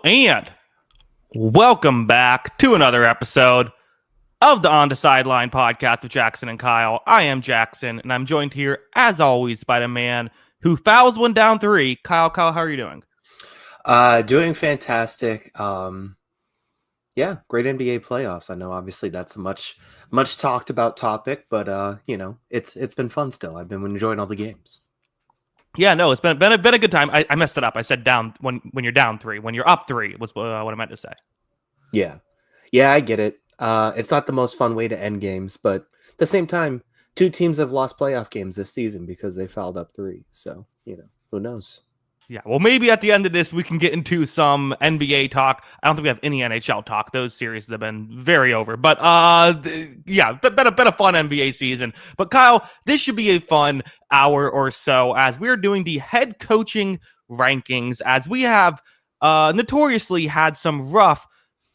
And welcome back to another episode of the On the Sideline podcast with Jackson and Kyle. I am Jackson, and I'm joined here, as always, by the man who fouls one down three. Kyle, how are you doing? Doing fantastic. Yeah, great NBA playoffs. I know, obviously, that's a much talked about topic, but it's been fun still. I've been enjoying all the games. Yeah, no, it's been a good time. I messed it up. I said down when you're down three. When you're up three was what I meant to say. Yeah, I get it. It's not the most fun way to end games, but at the same time, two teams have lost playoff games this season because they fouled up three. So, who knows? Yeah, well, maybe at the end of this, we can get into some NBA talk. I don't think we have any NHL talk. Those series have been very over. But, yeah, been a fun NBA season. But, Kyle, this should be a fun hour or so as we're doing the head coaching rankings, as we have notoriously had some rough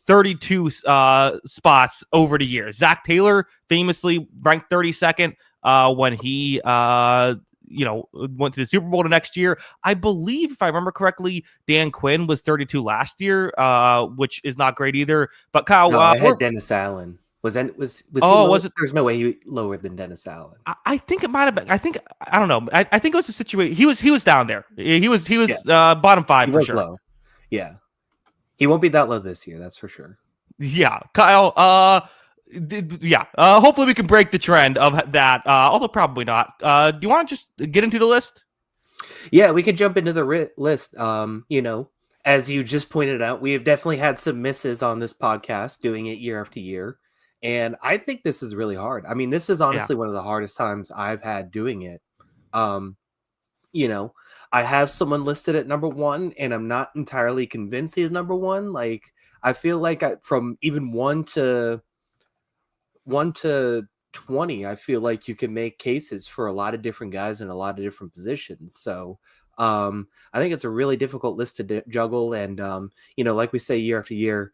32 spots over the years. Zack Taylor famously ranked 32nd when he went to the Super Bowl the next year. I believe, if I remember correctly, Dan Quinn was 32 last year, which is not great either. But Kyle, no, I had Dennis Allen. Was he lower? Was it? There's no way he lower than Dennis Allen. I think it might have been. I don't know. I think it was a situation. He was down there. He was yes. Bottom five for sure. Low. Yeah, he won't be that low this year. That's for sure. Yeah, Kyle. Hopefully we can break the trend of that, although probably not. Do you want to just get into the list? Yeah, we could jump into the list. As you just pointed out, we have definitely had some misses on this podcast doing it year after year. And I think this is really hard. I mean, this is honestly one of the hardest times I've had doing it. I have someone listed at number one, and I'm not entirely convinced he's number one. Like, I feel like from even 1 to 20, I feel like you can make cases for a lot of different guys in a lot of different positions. So I think it's a really difficult list to juggle. And, like we say year after year,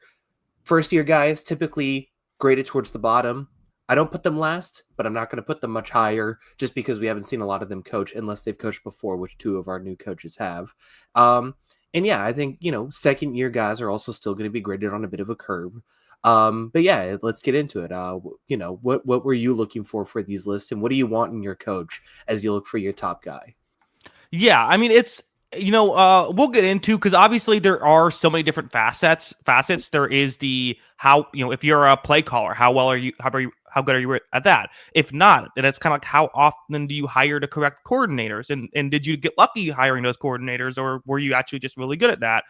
first year guys typically graded towards the bottom. I don't put them last, but I'm not going to put them much higher just because we haven't seen a lot of them coach unless they've coached before, which two of our new coaches have. And yeah, I think, second year guys are also still going to be graded on a bit of a curve. But yeah, let's get into it. What were you looking for these lists, and what do you want in your coach as you look for your top guy? Yeah, I mean, it's, we'll get into, because obviously there are so many different facets. There is the how, if you're a play caller, how good are you at that? If not, then it's kind of like, how often do you hire the correct coordinators? And did you get lucky hiring those coordinators, or were you actually just really good at that?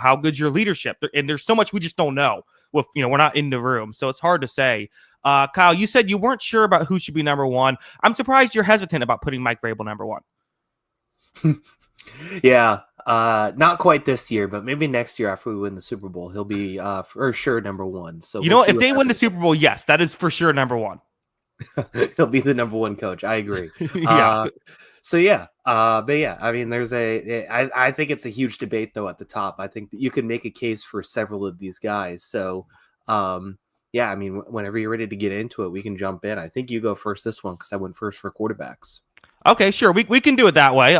How good's your leadership? And there's so much we just don't know. With we're not in the room, so it's hard to say. Kyle, you said you weren't sure about who should be number one. I'm surprised you're hesitant about putting Mike Vrabel number one. Yeah, not quite this year, but maybe next year after we win the Super Bowl, he'll be for sure number one. So if they win the Super Bowl, yes, that is for sure number one. He'll be the number one coach. I agree. Yeah. So yeah, but yeah, I mean, I think it's a huge debate though at the top. I think that you can make a case for several of these guys. So yeah, I mean, whenever you're ready to get into it, we can jump in. I think you go first this one because I went first for quarterbacks. Okay, sure. We can do it that way.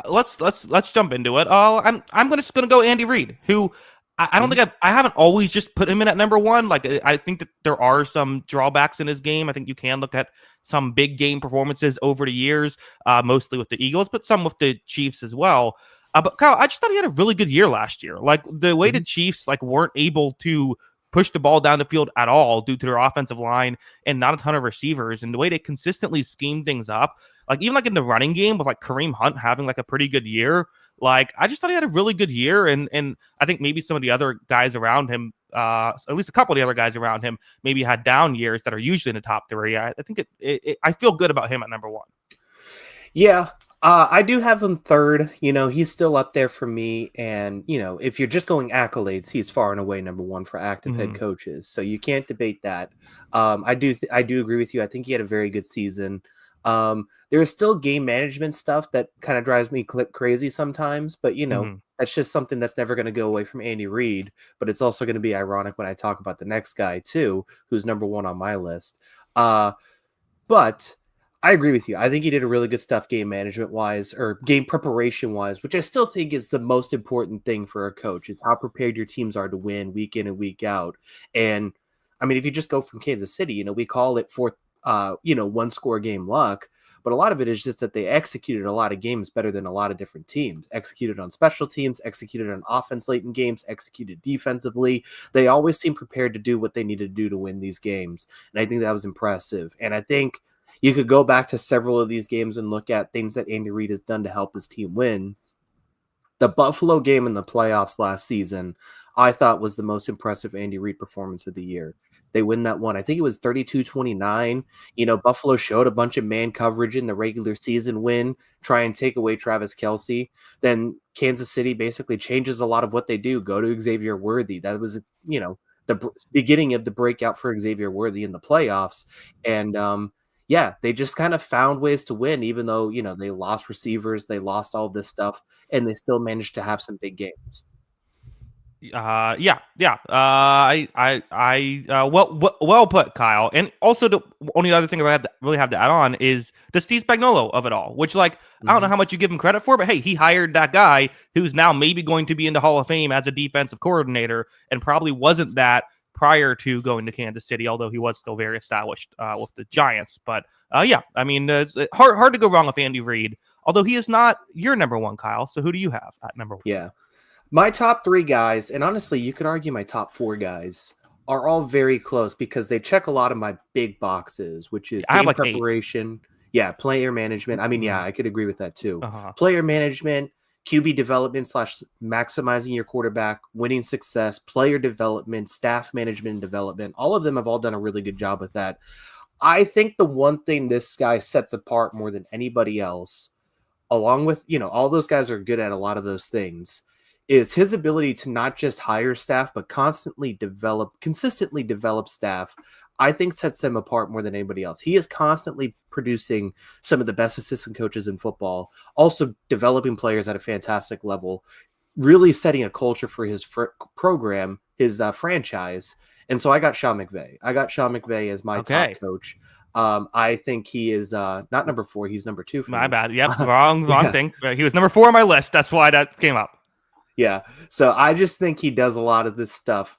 Let's jump into it. I'm just gonna go Andy Reid, who I don't think I haven't always just put him in at number one. Like, I think that there are some drawbacks in his game. I think you can look at some big game performances over the years, mostly with the Eagles, but some with the Chiefs as well. But Kyle, I just thought he had a really good year last year. Like, the way the Chiefs weren't able to push the ball down the field at all due to their offensive line and not a ton of receivers, and the way they consistently scheme things up, even in the running game with Kareem Hunt having a pretty good year. I just thought he had a really good year, and I think maybe some of the other guys around him, at least a couple of the other guys around him, maybe had down years that are usually in the top three. I think I feel good about him at number one. Yeah, I do have him third. He's still up there for me, and if you're just going accolades, he's far and away number one for active head coaches. So you can't debate that. I do agree with you. I think he had a very good season. There is still game management stuff that kind of drives me crazy sometimes, but that's just something that's never going to go away from Andy Reid. But it's also going to be ironic when I talk about the next guy too, who's number one on my list. But I agree with you. I think he did a really good stuff game management wise or game preparation wise, which I still think is the most important thing for a coach is how prepared your teams are to win week in and week out. And I mean, if you just go from Kansas City, we call it one score game luck, but a lot of it is just that they executed a lot of games better than a lot of different teams. Executed on special teams, executed on offense late in games, executed defensively. They always seem prepared to do what they need to do to win these games. And I think that was impressive. And I think you could go back to several of these games and look at things that Andy Reid has done to help his team win. The Buffalo game in the playoffs last season, I thought was the most impressive Andy Reid performance of the year. They win that one. I think it was 32-29. Buffalo showed a bunch of man coverage in the regular season win, try and take away Travis Kelce. Then Kansas City basically changes a lot of what they do, go to Xavier Worthy. That was, the beginning of the breakout for Xavier Worthy in the playoffs. And, they just kind of found ways to win, even though, they lost receivers, they lost all this stuff, and they still managed to have some big games. Well put, Kyle. And also, the only other thing I really have to add on is the Steve Spagnuolo of it all, which, I don't know how much you give him credit for, but hey, he hired that guy who's now maybe going to be in the Hall of Fame as a defensive coordinator, and probably wasn't that prior to going to Kansas City, although he was still very established with the Giants. But it's hard to go wrong with Andy Reid, although he is not your number one, Kyle. So who do you have at number one? Yeah. My top three guys, and honestly, you could argue my top four guys, are all very close because they check a lot of my big boxes, which is game preparation. 8. Yeah, player management. I mean, I could agree with that too. Player management, QB development / maximizing your quarterback, winning success, player development, staff management and development. All of them have all done a really good job with that. I think the one thing this guy sets apart more than anybody else, along with, all those guys are good at a lot of those things, is his ability to not just hire staff, but consistently develop staff. I think sets him apart more than anybody else. He is constantly producing some of the best assistant coaches in football, also developing players at a fantastic level, really setting a culture for his program, his franchise. And so I got Sean McVay. As my top coach. I think he is not number 4. He's number 2 for me. My bad. Yep. Wrong thing. He was number 4 on my list. That's why that came up. Yeah. So I just think he does a lot of this stuff.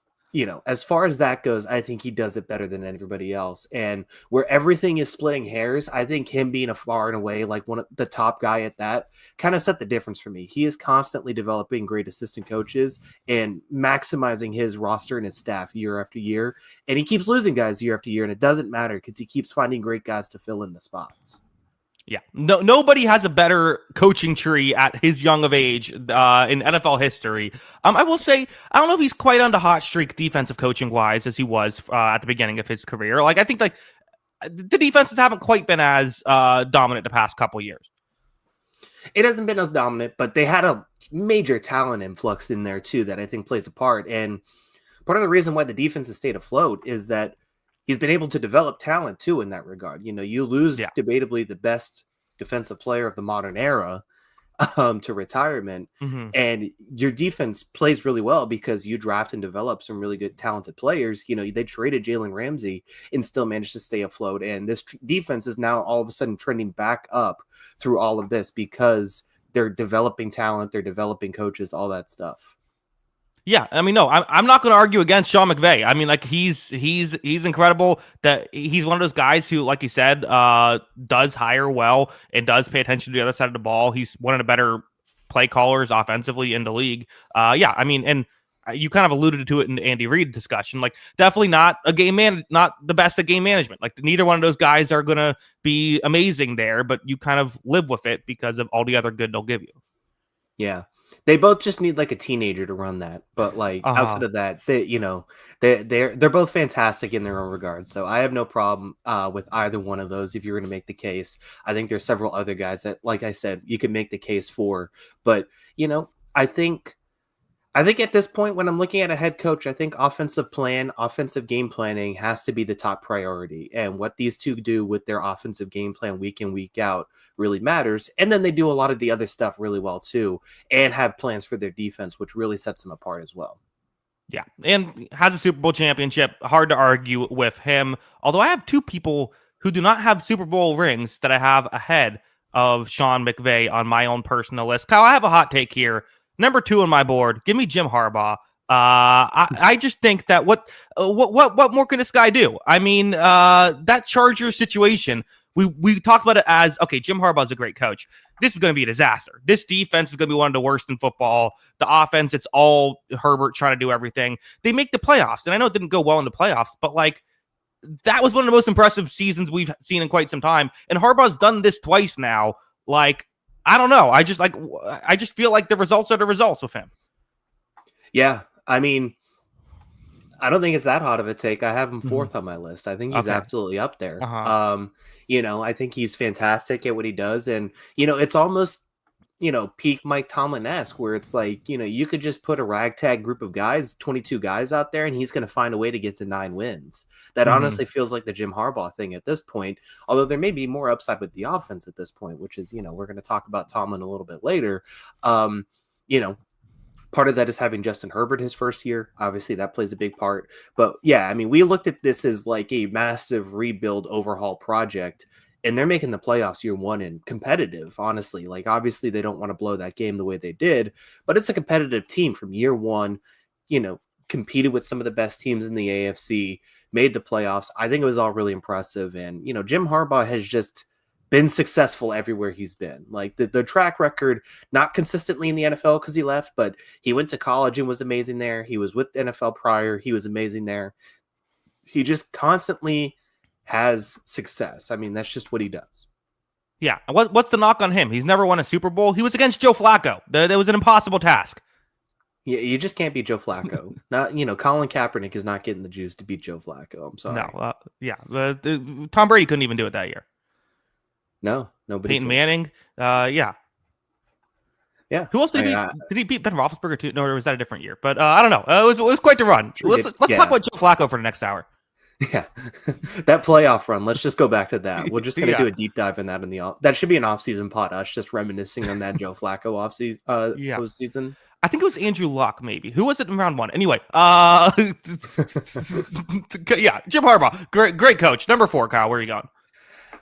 As far as that goes, I think he does it better than everybody else. And where everything is splitting hairs, I think him being a far and away like one of the top guy at that kind of set the difference for me. He is constantly developing great assistant coaches and maximizing his roster and his staff year after year. And he keeps losing guys year after year, and it doesn't matter because he keeps finding great guys to fill in the spots. Yeah, nobody has a better coaching tree at his young of age in NFL history. I will say, I don't know if he's quite on the hot streak defensive coaching wise as he was at the beginning of his career. I think the defenses haven't quite been as dominant the past couple years. It hasn't been as dominant, but they had a major talent influx in there too that I think plays a part. And part of the reason why the defense has stayed afloat is that he's been able to develop talent too in that regard. You lose debatably the best defensive player of the modern era to retirement, and your defense plays really well because you draft and develop some really good talented players. They traded Jalen Ramsey and still managed to stay afloat, and this defense is now all of a sudden trending back up through all of this because they're developing talent, they're developing coaches, all that stuff. Yeah, I mean, no, I'm not going to argue against Sean McVay. I mean, he's incredible. That he's one of those guys who, like you said, does hire well and does pay attention to the other side of the ball. He's one of the better play callers offensively in the league. I mean, and you kind of alluded to it in the Andy Reid discussion. Definitely not not the best at game management. Neither one of those guys are going to be amazing there, but you kind of live with it because of all the other good they'll give you. Yeah. They both just need a teenager to run that, but outside of that, they're both fantastic in their own regard. So I have no problem with either one of those. If you're going to make the case, I think there's several other guys that, like I said, you could make the case for. But I think at this point, when I'm looking at a head coach, I think offensive game planning has to be the top priority. And what these two do with their offensive game plan week in, week out really matters. And then they do a lot of the other stuff really well too, and have plans for their defense, which really sets them apart as well. Yeah. And has a Super Bowl championship. Hard to argue with him. Although I have two people who do not have Super Bowl rings that I have ahead of Sean McVay on my own personal list. Kyle, I have a hot take here. Number 2 on my board, give me Jim Harbaugh. I just think that what more can this guy do? I mean, that Chargers situation, we talked about it as, okay, Jim Harbaugh's a great coach. This is going to be a disaster. This defense is going to be one of the worst in football. The offense, it's all Herbert trying to do everything. They make the playoffs, and I know it didn't go well in the playoffs, but like, that was one of the most impressive seasons we've seen in quite some time. And Harbaugh's done this twice now. Like, I don't know. I just feel like the results are the results with him. Yeah. I mean, I don't think it's that hot of a take. I have him 4th on my list. I think he's absolutely up there. I think he's fantastic at what he does. And, it's almost, peak Mike Tomlin-esque, where it's like, you could just put a ragtag group of guys, 22 guys out there, and he's going to find a way to get to 9 wins. That honestly feels like the Jim Harbaugh thing at this point, although there may be more upside with the offense at this point, which is, we're going to talk about Tomlin a little bit later. Part of that is having Justin Herbert his first year. Obviously, that plays a big part. But yeah, I mean, we looked at this as like a massive rebuild overhaul project, and they're making the playoffs year 1 and competitive, honestly. Like, obviously, they don't want to blow that game the way they did, but it's a competitive team from year 1, competed with some of the best teams in the AFC, made the playoffs. I think it was all really impressive. And, Jim Harbaugh has just been successful everywhere he's been. Like the track record, not consistently in the NFL because he left, but he went to college and was amazing there. He was with the NFL prior. He was amazing there. He just constantly has success. I mean, that's just what he does. Yeah. What's the knock on him? He's never won a Super Bowl. He was against Joe Flacco. That was an impossible task. Yeah, you just can't beat Joe Flacco. Not, Colin Kaepernick is not getting the juice to beat Joe Flacco. I'm sorry. No. Tom Brady couldn't even do it that year. No, nobody. Peyton Manning. Yeah. Who else did he beat? Did he beat Ben Roethlisberger too? No, or was that a different year? But I don't know. It was quite the run. Let's talk about Joe Flacco for the next hour. Yeah, that playoff run. Let's just go back to that. We're just gonna do a deep dive in that that should be an off-season pod. Us just reminiscing on that Joe Flacco postseason. I think it was Andrew Luck, maybe. Who was it in round 1? Anyway, Jim Harbaugh, great coach. Number 4, Kyle. Where are you going?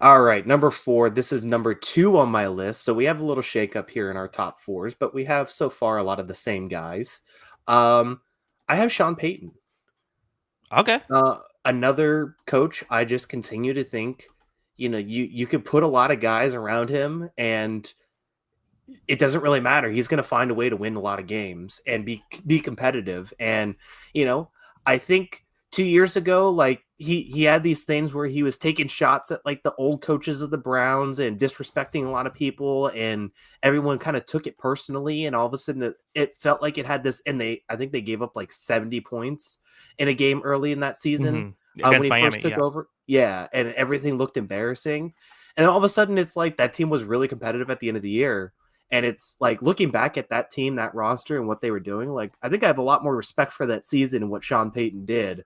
All right, number 4. This is number 2 on my list. So we have a little shakeup here in our top 4s, but we have so far a lot of the same guys. I have Sean Payton. Okay. Another coach. I just continue to think, you could put a lot of guys around him, and it doesn't really matter. He's going to find a way to win a lot of games and be competitive. And I think 2 years ago, like he had these things where he was taking shots at like the old coaches of the Browns and disrespecting a lot of people, and everyone kind of took it personally. And all of a sudden it felt like it had this, and I think they gave up like 70 points in a game early in that season when he Miami, first took over. Yeah. And everything looked embarrassing. And all of a sudden it's like that team was really competitive at the end of the year. And it's like looking back at that team, that roster, and what they were doing, like I think I have a lot more respect for that season and what Sean Payton did.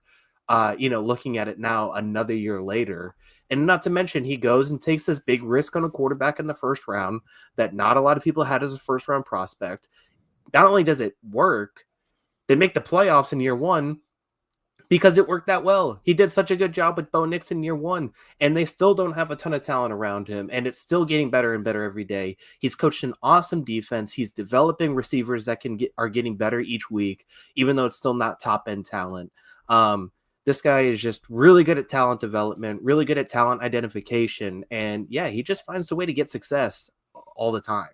Looking at it now another year later. And not to mention, he goes and takes this big risk on a quarterback in the first round that not a lot of people had as a first round prospect. Not only does it work, they make the playoffs in year 1 because it worked that well. He did such a good job with Bo Nix in year 1, and they still don't have a ton of talent around him, and it's still getting better and better every day. He's coached an awesome defense. He's developing receivers that are getting better each week, even though it's still not top end talent. This guy is just really good at talent development, really good at talent identification. And yeah, he just finds a way to get success all the time.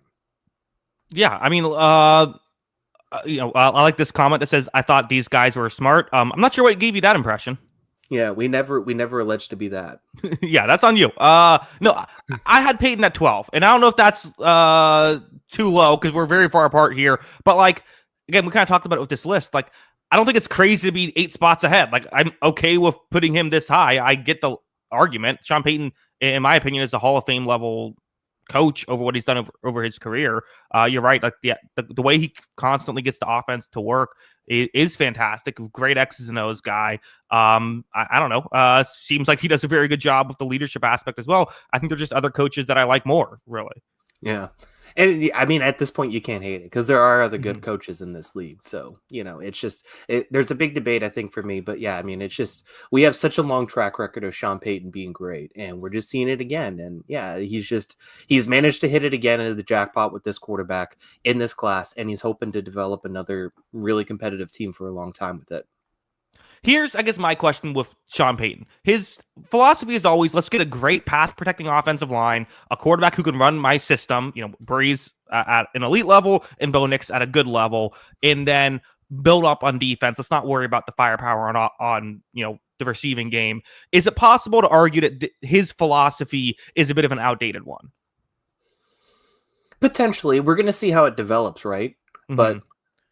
Yeah. I mean, I like this comment that says, I thought these guys were smart. I'm not sure what gave you that impression. Yeah, we never alleged to be that. Yeah, that's on you. No, I had Peyton at 12, and I don't know if that's too low because we're very far apart here. But like, again, we kind of talked about it with this list. Like, I don't think it's crazy to be 8 spots ahead. Like, I'm okay with putting him this high. I get the argument. Sean Payton, in my opinion, is a Hall of Fame level coach over what he's done over his career. You're right. Like the way he constantly gets the offense to work is fantastic. Great X's and O's guy. I don't know. Seems like he does a very good job with the leadership aspect as well. I think there's just other coaches that I like more, really. Yeah. And I mean, at this point, you can't hate it because there are other good Mhm. coaches in this league. So, it's just, there's a big debate, I think, for me. But yeah, I mean, it's just, we have such a long track record of Sean Payton being great, and we're just seeing it again. And yeah, he's managed to hit it again into the jackpot with this quarterback in this class, and he's hoping to develop another really competitive team for a long time with it. Here's, I guess, my question with Sean Payton. His philosophy is always, let's get a great pass protecting offensive line, a quarterback who can run my system, Breeze at an elite level and Bo Nix at a good level, and then build up on defense. Let's not worry about the firepower on the receiving game. Is it possible to argue that his philosophy is a bit of an outdated one? Potentially, we're going to see how it develops, right? Mm-hmm. But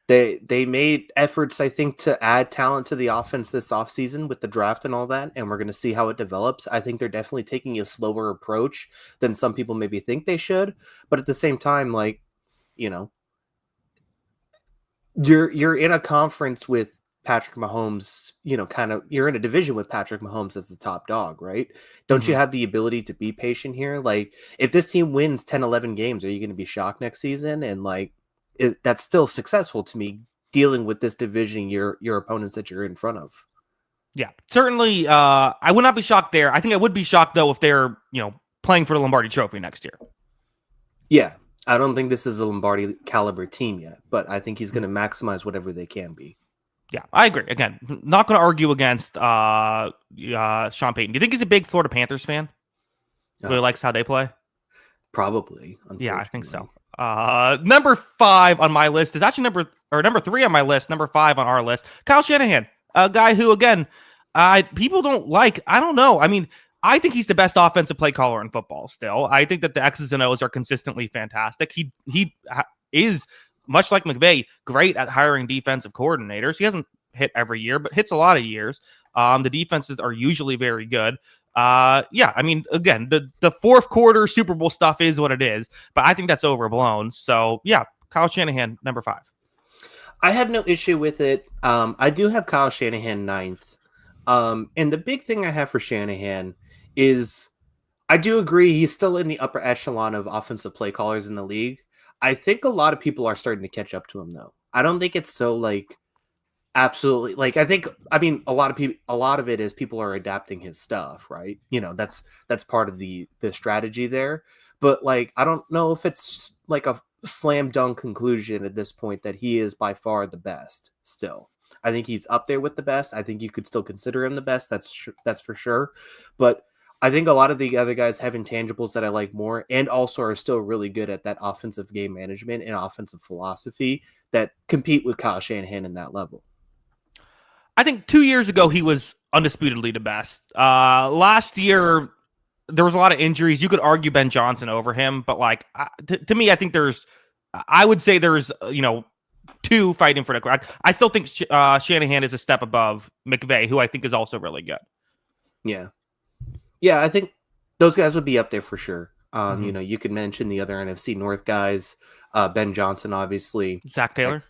they made efforts, I think, to add talent to the offense this offseason with the draft and all that, and we're going to see how it develops. I think they're definitely taking a slower approach than some people maybe think they should, but at the same time, like, you're in a conference with Patrick Mahomes, you're in a division with Patrick Mahomes as the top dog, right? Don't you have the ability to be patient here? Like, if this team wins 10, 11 games, are you going to be shocked next season? And like, that's still successful to me dealing with this division, your opponents that you're in front of. Yeah, certainly. I would not be shocked there. I think I would be shocked though if they're playing for the Lombardi Trophy next year. Yeah, I don't think this is a Lombardi caliber team yet, but I think he's going to maximize whatever they can be. Yeah, I agree. Again, not going to argue against Sean Payton. Do you think he's a big Florida Panthers fan? Really likes how they play? Probably. Yeah, I think so. Number 5 on my list is actually number 3 on my list. Number 5 on our list, Kyle Shanahan, a guy who, again, people don't like. I don't know. I mean, I think he's the best offensive play caller in football. Still, I think that the X's and O's are consistently fantastic. He is, much like McVay, great at hiring defensive coordinators. He hasn't hit every year, but hits a lot of years. The defenses are usually very good. Yeah, I mean, again, the fourth quarter Super Bowl stuff is what it is, but I think that's overblown. So yeah, Kyle Shanahan, number 5. I have no issue with it. I do have Kyle Shanahan 9th. And the big thing I have for Shanahan is I do agree he's still in the upper echelon of offensive play callers in the league. I think a lot of people are starting to catch up to him though. I don't think it's so like absolutely like I mean a lot of it is people are adapting his stuff, right? That's part of the strategy there. But like I don't know if it's like a slam dunk conclusion at this point that he is by far the best still. I think he's up there with the best. I think you could still consider him the best. That's for sure. But I think a lot of the other guys have intangibles that I like more and also are still really good at that offensive game management and offensive philosophy that compete with Kyle Shanahan in that level. I think 2 years ago, he was undisputedly the best. Last year, there was a lot of injuries. You could argue Ben Johnson over him, but like to me, I think I would say there's, 2 fighting for the crowd. I still think Shanahan is a step above McVay, who I think is also really good. Yeah. Yeah, I think those guys would be up there for sure. You could mention the other NFC North guys, Ben Johnson, obviously. Zack Taylor?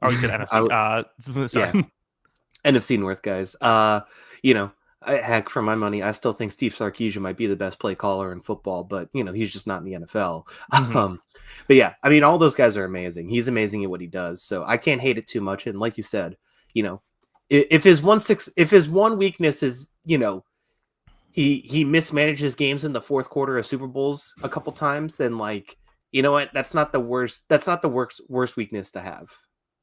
Oh, you said NFC. Sorry. Yeah. NFC North guys. Heck, for my money, I still think Steve Sarkisian might be the best play caller in football, but he's just not in the NFL. But yeah, I mean, all those guys are amazing. He's amazing at what he does, so I can't hate it too much. And like you said, if his one weakness is he mismanages games in the fourth quarter of Super Bowls a couple times, then like you know what, that's not the worst. That's not the worst weakness to have.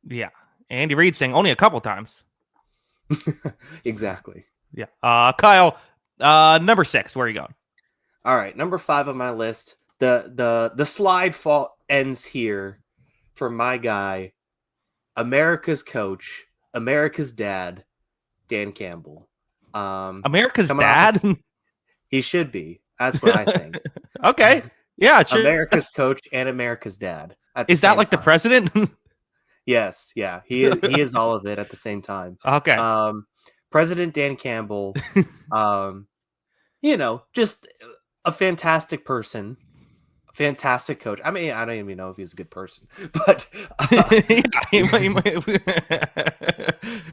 Yeah, Andy Reid saying only a couple times. Exactly. Yeah. Kyle, number 6. Where are you going? All right, number 5 on my list. The slide fault ends here for my guy, America's coach, America's dad, Dan Campbell. America's dad? He should be. That's what I think. Okay. Yeah. America's coach and America's dad. Is that like the president? Yes. Yeah. He is all of it at the same time. Okay. President Dan Campbell, just a fantastic person, fantastic coach. I mean, I don't even know if he's a good person, but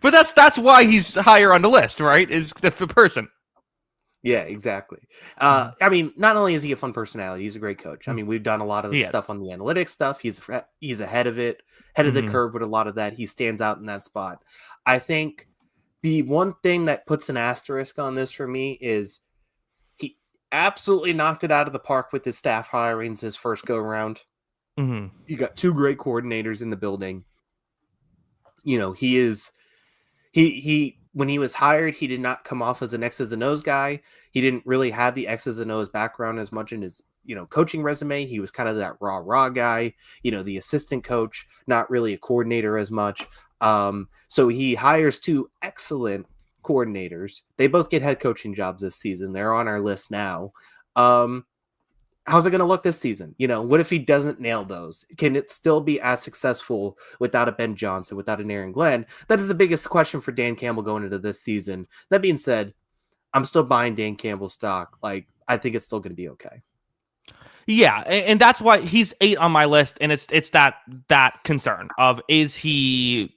but that's why he's higher on the list, right? Is the person. Yeah, exactly. Mhm. I mean, not only is he a fun personality, he's a great coach. I Mm. mean, we've done a lot of the He is. stuff on the analytics stuff. He's ahead of it, ahead of the Mhm. curve with a lot of that. He stands out in that spot. I think the one thing that puts an asterisk on this for me is he absolutely knocked it out of the park with his staff hirings his first go around. Mhm. You got two great coordinators in the building. He is he when he was hired, he did not come off as an X's and O's guy. He didn't really have the X's and O's background as much in his coaching resume. He was kind of that raw guy, the assistant coach, not really a coordinator as much. So he hires two excellent coordinators. They both get head coaching jobs this season. They're on our list now. How's it going to look this season? What if he doesn't nail those? Can it still be as successful without a Ben Johnson, without an Aaron Glenn? That is the biggest question for Dan Campbell going into this season. That being said, I'm still buying Dan Campbell stock. Like, I think it's still going to be okay. Yeah, and that's why he's 8 on my list, and it's that concern of, is he,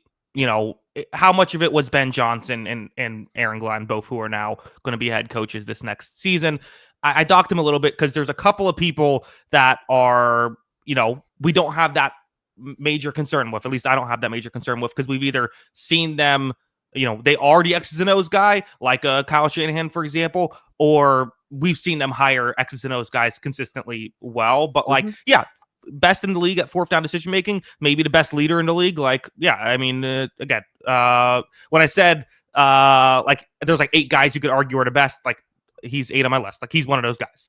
how much of it was Ben Johnson and Aaron Glenn, both who are now going to be head coaches this next season. I docked him a little bit because there's a couple of people that are, we don't have that major concern with. At least I don't have that major concern with, because we've either seen them, they are the X's and O's guy, like Kyle Shanahan, for example, or we've seen them hire X's and O's guys consistently well. But best in the league at fourth down decision making, maybe the best leader in the league. Like, yeah, I mean, again, when I said like there's like 8 guys you could argue are the best, like he's 8 on my list. Like, he's one of those guys.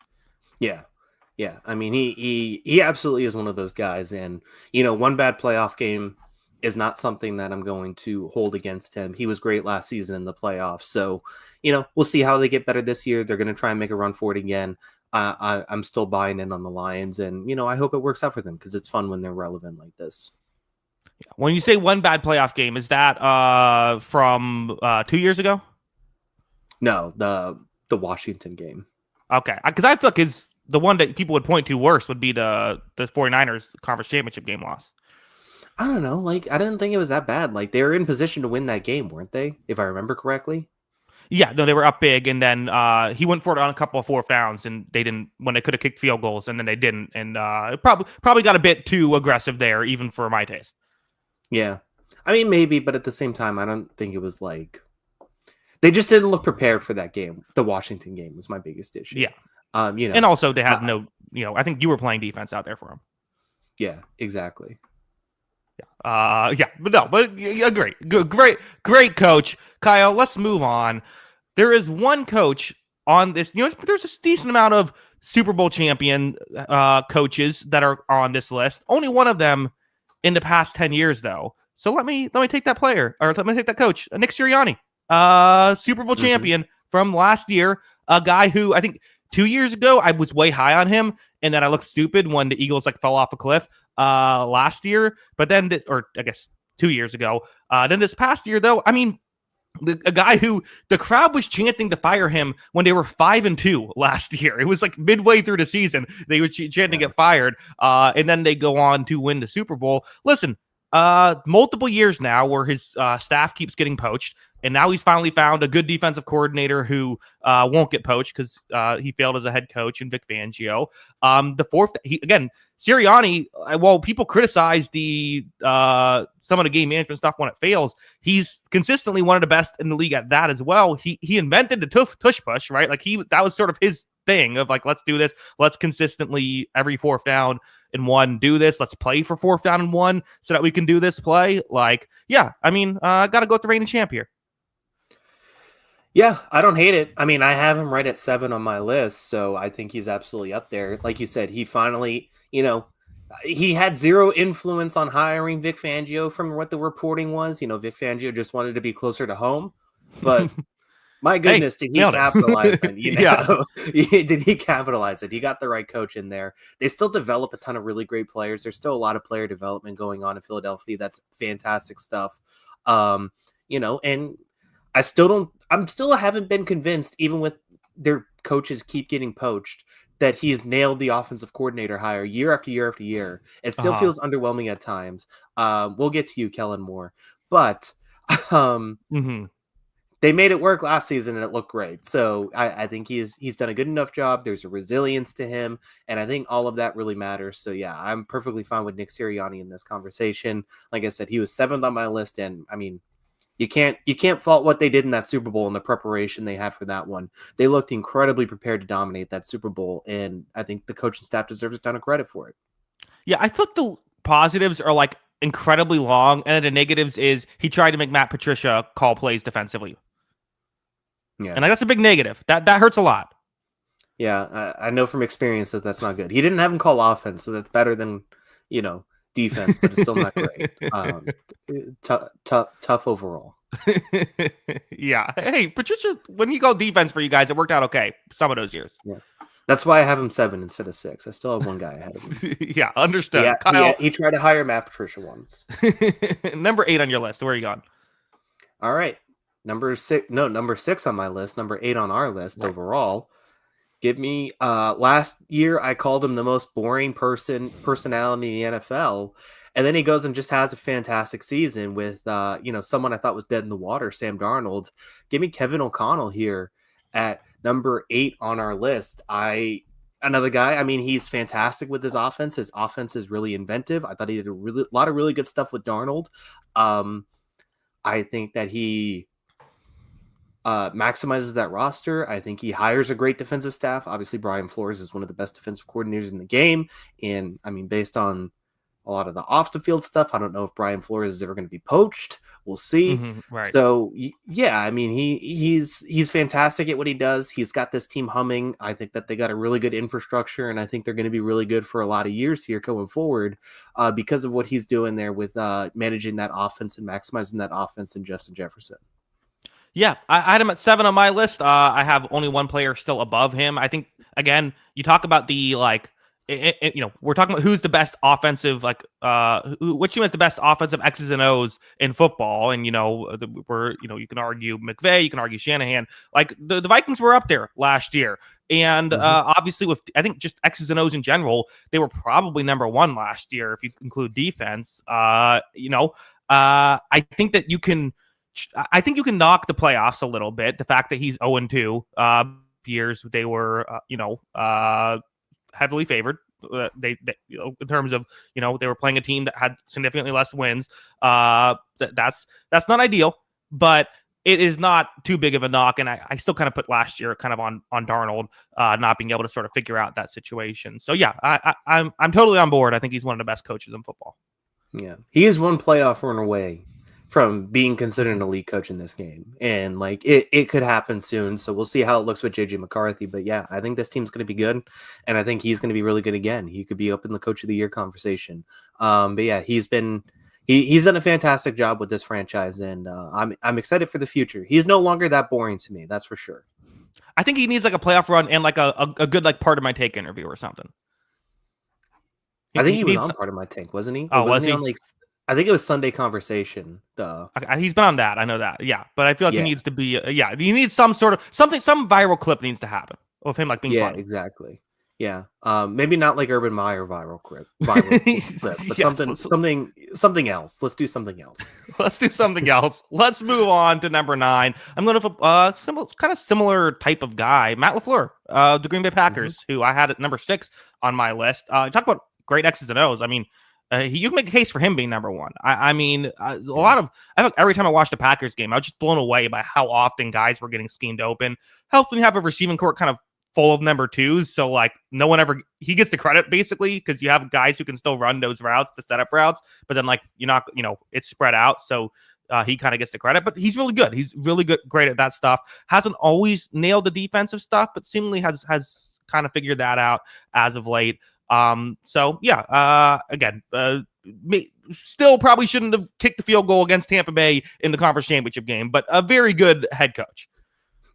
Yeah. Yeah. I mean, he absolutely is one of those guys. And, one bad playoff game is not something that I'm going to hold against him. He was great last season in the playoffs. So, we'll see how they get better this year. They're going to try and make a run for it again. I'm still buying in on the Lions, and, I hope it works out for them, because it's fun when they're relevant like this. When you say one bad playoff game, is that from 2 years ago? No, the Washington game. Okay, because I feel like the one that people would point to worse would be the 49ers conference championship game loss. I don't know. Like, I didn't think it was that bad. Like, they were in position to win that game, weren't they? If I remember correctly. Yeah, no, they were up big, and then he went for it on a couple of fourth downs, and they didn't, when they could have kicked field goals, and then they didn't, and it probably got a bit too aggressive there, even for my taste. Yeah, I mean, maybe, but at the same time, I don't think it was like they just didn't look prepared for that game. The Washington game was my biggest issue. Yeah, and also they had I think you were playing defense out there for him. Yeah, exactly. But great coach, Kyle. Let's move on. There is one coach on this. There's a decent amount of Super Bowl champion coaches that are on this list. Only one of them in the past 10 years, though. So let me take that player, or let me take that coach, Nick Sirianni, Super Bowl champion from last year, a guy who I think 2 years ago I was way high on him, and then I looked stupid when the Eagles fell off a cliff last year. But then or I guess 2 years ago. Then this past year, though, I mean, a guy who the crowd was chanting to fire him when they were 5-2 last year. It was like midway through the season they were chanting to get fired, and then they go on to win the Super Bowl. Listen, multiple years now where his staff keeps getting poached, and now he's finally found a good defensive coordinator who won't get poached because he failed as a head coach in Vic Fangio. Sirianni, while people criticize the some of the game management stuff when it fails, he's consistently one of the best in the league at that as well. He invented the tush push, right? Like that was sort of his thing of like, let's do this. Let's consistently every fourth down and one do this. Let's play for fourth down and one so that we can do this play. Like, yeah, I mean, got to go with the reigning champ here. Yeah, I don't hate it. I mean, I have him right at 7 on my list, so I think he's absolutely up there. Like you said, he finally, he had zero influence on hiring Vic Fangio from what the reporting was. Vic Fangio just wanted to be closer to home, but my goodness, did he capitalize on did he capitalize it? He got the right coach in there. They still develop a ton of really great players. There's still a lot of player development going on in Philadelphia. That's fantastic stuff. And I still haven't been convinced, even with their coaches keep getting poached, that he's nailed the offensive coordinator hire year after year after year. It still feels underwhelming at times. We'll get to you, Kellen Moore. But They made it work last season and it looked great. So I think he's done a good enough job. There's a resilience to him, and I think all of that really matters. So yeah, I'm perfectly fine with Nick Sirianni in this conversation. Like I said, he was 7th on my list, and I mean, you can't fault what they did in that Super Bowl and the preparation they had for that one. They looked incredibly prepared to dominate that Super Bowl, and I think the coaching staff deserves a ton of credit for it. Yeah, I feel like the positives are like incredibly long, and the negatives is he tried to make Matt Patricia call plays defensively. Yeah, and like, that's a big negative. That hurts a lot. Yeah, I know from experience that that's not good. He didn't have him call offense, so that's better than defense, but it's still not great. Tough overall. Yeah. Hey, Patricia, when you go defense for you guys, it worked out okay some of those years. Yeah. That's why I have him 7 instead of 6. I still have one guy ahead of him. Yeah, understood. Yeah, Kyle. he tried to hire Matt Patricia once. Number 8 on your list. Where are you going? All right. Number 6 on my list. Number 8 on our list overall. Give me last year I called him the most boring personality in the NFL. And then he goes and just has a fantastic season with someone I thought was dead in the water, Sam Darnold. Give me Kevin O'Connell here at number 8 on our list. Another guy, I mean, he's fantastic with his offense. His offense is really inventive. I thought he did a lot of really good stuff with Darnold. I think that he maximizes that roster. I think he hires a great defensive staff. Obviously, Brian Flores is one of the best defensive coordinators in the game. And I mean, based on a lot of the off the field stuff, I don't know if Brian Flores is ever going to be poached. We'll see. Right. So yeah, I mean, he's fantastic at what he does. He's got this team humming. I think that they got a really good infrastructure, and I think they're going to be really good for a lot of years here going forward because of what he's doing there with managing that offense and maximizing that offense in Justin Jefferson. Yeah, I had him at 7 on my list. I have only one player still above him. I think, again, you talk about the, like, we're talking about who's the best offensive, like, which team has the best offensive X's and O's in football. And, you can argue McVay, you can argue Shanahan. Like, the Vikings were up there last year. And obviously, with, I think, just X's and O's in general, they were probably number 1 last year, if you include defense. I think that you can. I think you can knock the playoffs a little bit. The fact that he's 0-2 years they were, heavily favored. They in terms of, they were playing a team that had significantly less wins. That's not ideal, but it is not too big of a knock. And I still kind of put last year kind of on Darnold not being able to sort of figure out that situation. So yeah, I'm totally on board. I think he's one of the best coaches in football. Yeah, he is one playoff run away from being considered an elite coach in this game. And like it could happen soon. So we'll see how it looks with JJ McCarthy. But yeah, I think this team's going to be good. And I think he's going to be really good again. He could be up in the coach of the year conversation. But yeah, he's done a fantastic job with this franchise. And I'm excited for the future. He's no longer that boring to me. That's for sure. I think he needs like a playoff run and like a good, like, part of my take interview or something. I think he was on part of my take, wasn't he? Oh, was he? On, like, I think it was Sunday Conversation. He's been on that. I know that. Yeah, but I feel like he needs to be. He needs some sort of some viral clip needs to happen of him, like, being funny. Exactly. Yeah, maybe not like Urban Meyer viral clip, but yes, something else. Let's do something else. Let's move on to number 9. I'm going to similar type of guy, Matt LaFleur, the Green Bay Packers, who I had at number 6 on my list. Talk about great X's and O's. I mean. You can make a case for him being number 1. I mean, I think every time I watched a Packers game, I was just blown away by how often guys were getting schemed open. Helps when you have a receiving court kind of full of number 2s. So, like, no one ever, he gets the credit basically because you have guys who can still run those routes, the setup routes, but then, like, you're not, it's spread out. So he kind of gets the credit, but he's really good. He's really good, great at that stuff. Hasn't always nailed the defensive stuff, but seemingly has kind of figured that out as of late. So yeah, again, still probably shouldn't have kicked the field goal against Tampa Bay in the conference championship game, but a very good head coach.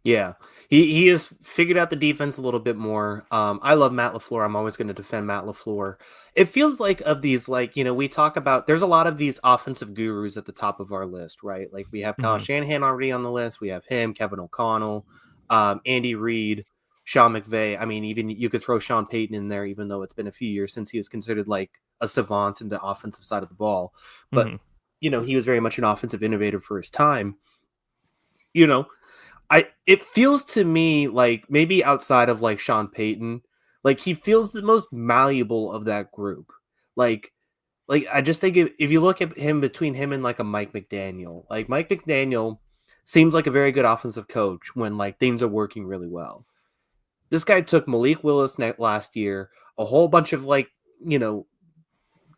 Yeah, he has figured out the defense a little bit more. I love Matt LaFleur. I'm always going to defend Matt LaFleur. It feels like of these, like, we talk about, there's a lot of these offensive gurus at the top of our list, right? Like we have Kyle Shanahan already on the list. We have him, Kevin O'Connell, Andy Reid, Sean McVay. I mean, even you could throw Sean Payton in there, even though it's been a few years since he is considered like a savant in the offensive side of the ball. But, he was very much an offensive innovator for his time. you know, it feels to me like maybe outside of like Sean Payton, like he feels the most malleable of that group. Like I just think if you look at him between him and like a Mike McDaniel, like Mike McDaniel seems like a very good offensive coach when like things are working really well. This guy took Malik Willis last year, a whole bunch of like,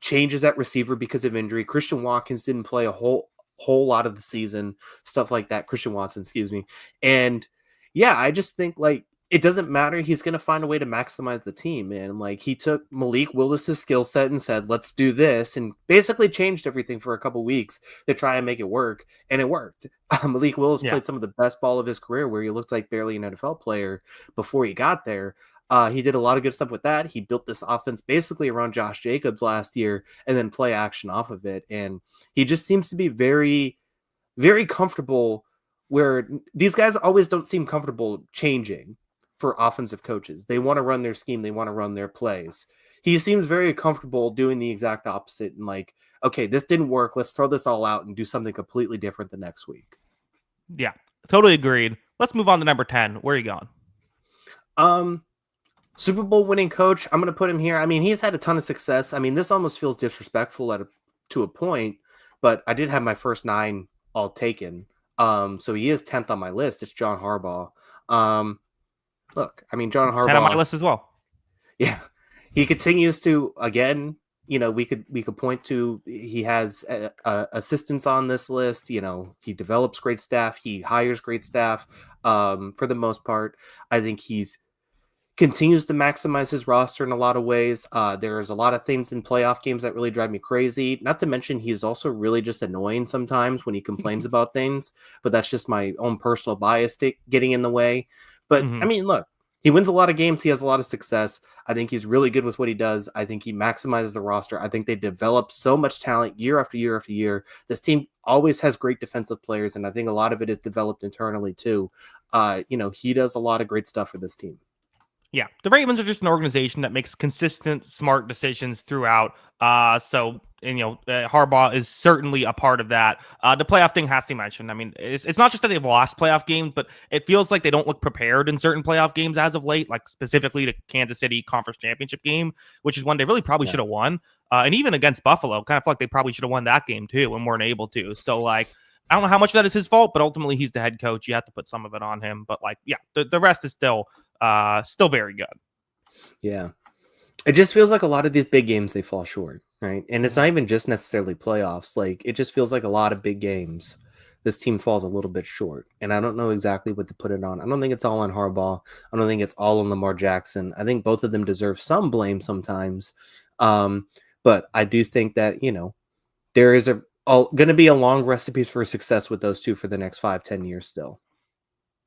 changes at receiver because of injury. Christian Watkins didn't play a whole lot of the season, stuff like that. Christian Watson, excuse me. And yeah, I just think like it doesn't matter. He's going to find a way to maximize the team. And like he took Malik Willis's skill set and said, let's do this, and basically changed everything for a couple weeks to try and make it work. And it worked. Malik Willis played some of the best ball of his career, where he looked like barely an NFL player before he got there. He did a lot of good stuff with that. He built this offense basically around Josh Jacobs last year and then play action off of it. And he just seems to be very, very comfortable, where these guys always don't seem comfortable changing for offensive coaches. They want to run their scheme. They want to run their plays. He seems very comfortable doing the exact opposite and like, okay, this didn't work. Let's throw this all out and do something completely different the next week. Yeah, totally agreed. Let's move on to number 10. Where are you going? Super Bowl winning coach. I'm going to put him here. I mean, he's had a ton of success. I mean, this almost feels disrespectful to a point, but I did have my first 9 all taken. So he is 10th on my list. It's John Harbaugh. Look, I mean, John Harbaugh 10 on my list as well. Yeah, he continues to, again, we could point to, he has assistants on this list. He develops great staff. He hires great staff. For the most part, I think he's continues to maximize his roster in a lot of ways. There's a lot of things in playoff games that really drive me crazy. Not to mention, he's also really just annoying sometimes when he complains about things, but that's just my own personal bias getting in the way. But I mean, look, he wins a lot of games. He has a lot of success. I think he's really good with what he does. I think he maximizes the roster. I think they develop so much talent year after year after year. This team always has great defensive players, and I think a lot of it is developed internally too. He does a lot of great stuff for this team. Yeah, the Ravens are just an organization that makes consistent, smart decisions throughout. Harbaugh is certainly a part of that. The playoff thing has to be mentioned. I mean, it's not just that they've lost playoff games, but it feels like they don't look prepared in certain playoff games as of late, like specifically the Kansas City Conference Championship game, which is one they really probably should have won. And even against Buffalo, kind of feel like they probably should have won that game too and weren't able to. So, like, I don't know how much of that is his fault, but ultimately he's the head coach. You have to put some of it on him. But like, yeah, the rest is still very good. Yeah. It just feels like a lot of these big games, they fall short, right? And it's not even just necessarily playoffs. Like, it just feels like a lot of big games, this team falls a little bit short. And I don't know exactly what to put it on. I don't think it's all on Harbaugh. I don't think it's all on Lamar Jackson. I think both of them deserve some blame sometimes. But I do think that, there is going to be a long recipe for success with those two for the next 5-10 years still.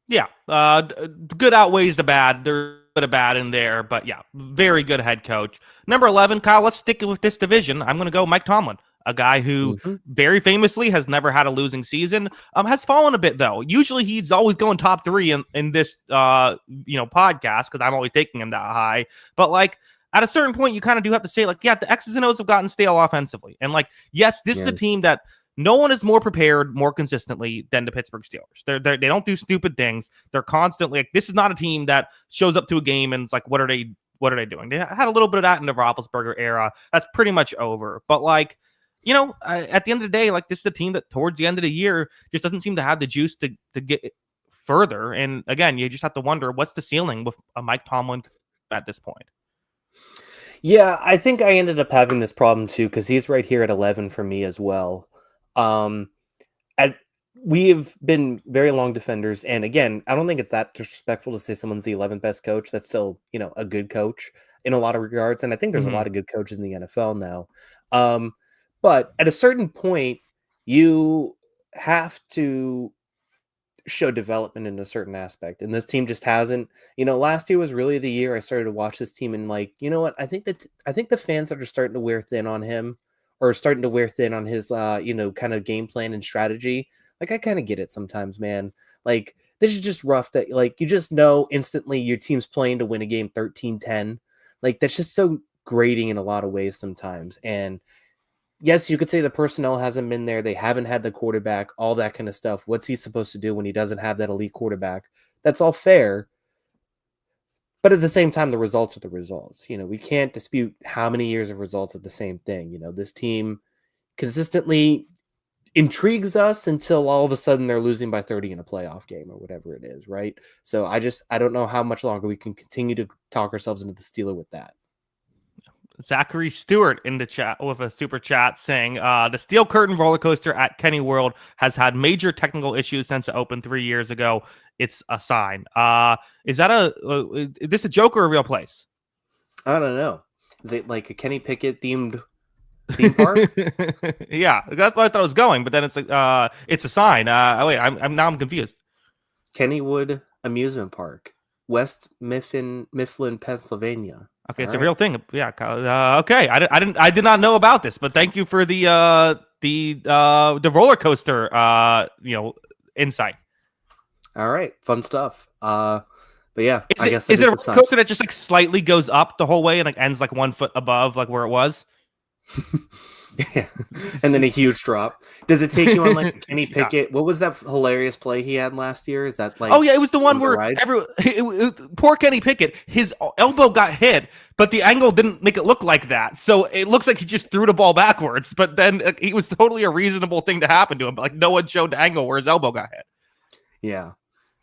Yeah. Good outweighs the bad. There's a bit of bad in there, but yeah, very good head coach. Number 11, Kyle, let's stick with this division. I'm going to go Mike Tomlin, a guy who very famously has never had a losing season. Has fallen a bit though. Usually he's always going top 3 in this podcast, because I'm always taking him that high. But like, at a certain point, you kind of do have to say, like, yeah, the X's and O's have gotten stale offensively. And like, yes, this is a team that no one is more prepared more consistently than the Pittsburgh Steelers. They don't do stupid things. They're constantly like, this is not a team that shows up to a game and it's like, what are they doing? They had a little bit of that in the Roethlisberger era. That's pretty much over. But like, at the end of the day, like, this is a team that towards the end of the year just doesn't seem to have the juice to get further. And again, you just have to wonder, what's the ceiling with a Mike Tomlin at this point? Yeah, I think I ended up having this problem too, because he's right here at 11 for me as well. We have been very long defenders, and again, I don't think it's that disrespectful to say someone's the 11th best coach. That's still, a good coach in a lot of regards, and I think there's a lot of good coaches in the NFL now. But at a certain point, you have to show development in a certain aspect, and this team just hasn't. Last year was really the year I started to watch this team and like, you know what, I think the fans that are starting to wear thin on him, or starting to wear thin on his kind of game plan and strategy. Like, I kind of get it sometimes, man. Like, this is just rough that, like, you just know instantly your team's playing to win a game 13-10. Like, that's just so grating in a lot of ways sometimes. And yes, you could say the personnel hasn't been there. They haven't had the quarterback, all that kind of stuff. What's he supposed to do when he doesn't have that elite quarterback? That's all fair. But at the same time, the results are the results. We can't dispute how many years of results of the same thing. This team consistently intrigues us until all of a sudden they're losing by 30 in a playoff game or whatever it is, right? So I don't know how much longer we can continue to talk ourselves into the Steeler with that. Zachary Stewart in the chat with a super chat saying, the steel curtain roller coaster at Kenny World has had major technical issues since it opened 3 years ago. It's a sign. Is this a joke or a real place? I don't know. Is it like a Kenny Pickett themed theme park? Yeah, that's what I thought it was going, but then it's like, it's a sign. Wait, I'm confused. Kennywood Amusement Park, West Mifflin, Pennsylvania. Okay, it's a real thing. Yeah. Okay, I did not know about this, but thank you for the roller coaster insight. All right, fun stuff. But yeah, I guess is it a roller coaster that just like slightly goes up the whole way and like ends like 1 foot above like where it was? Yeah, and then a huge drop. Does it take you on like Kenny Pickett? Yeah. What was that hilarious play he had last year? Is that like? Oh yeah, it was the one where poor Kenny Pickett, his elbow got hit, but the angle didn't make it look like that. So it looks like he just threw the ball backwards. But then it was totally a reasonable thing to happen to him. But like no one showed the angle where his elbow got hit. Yeah.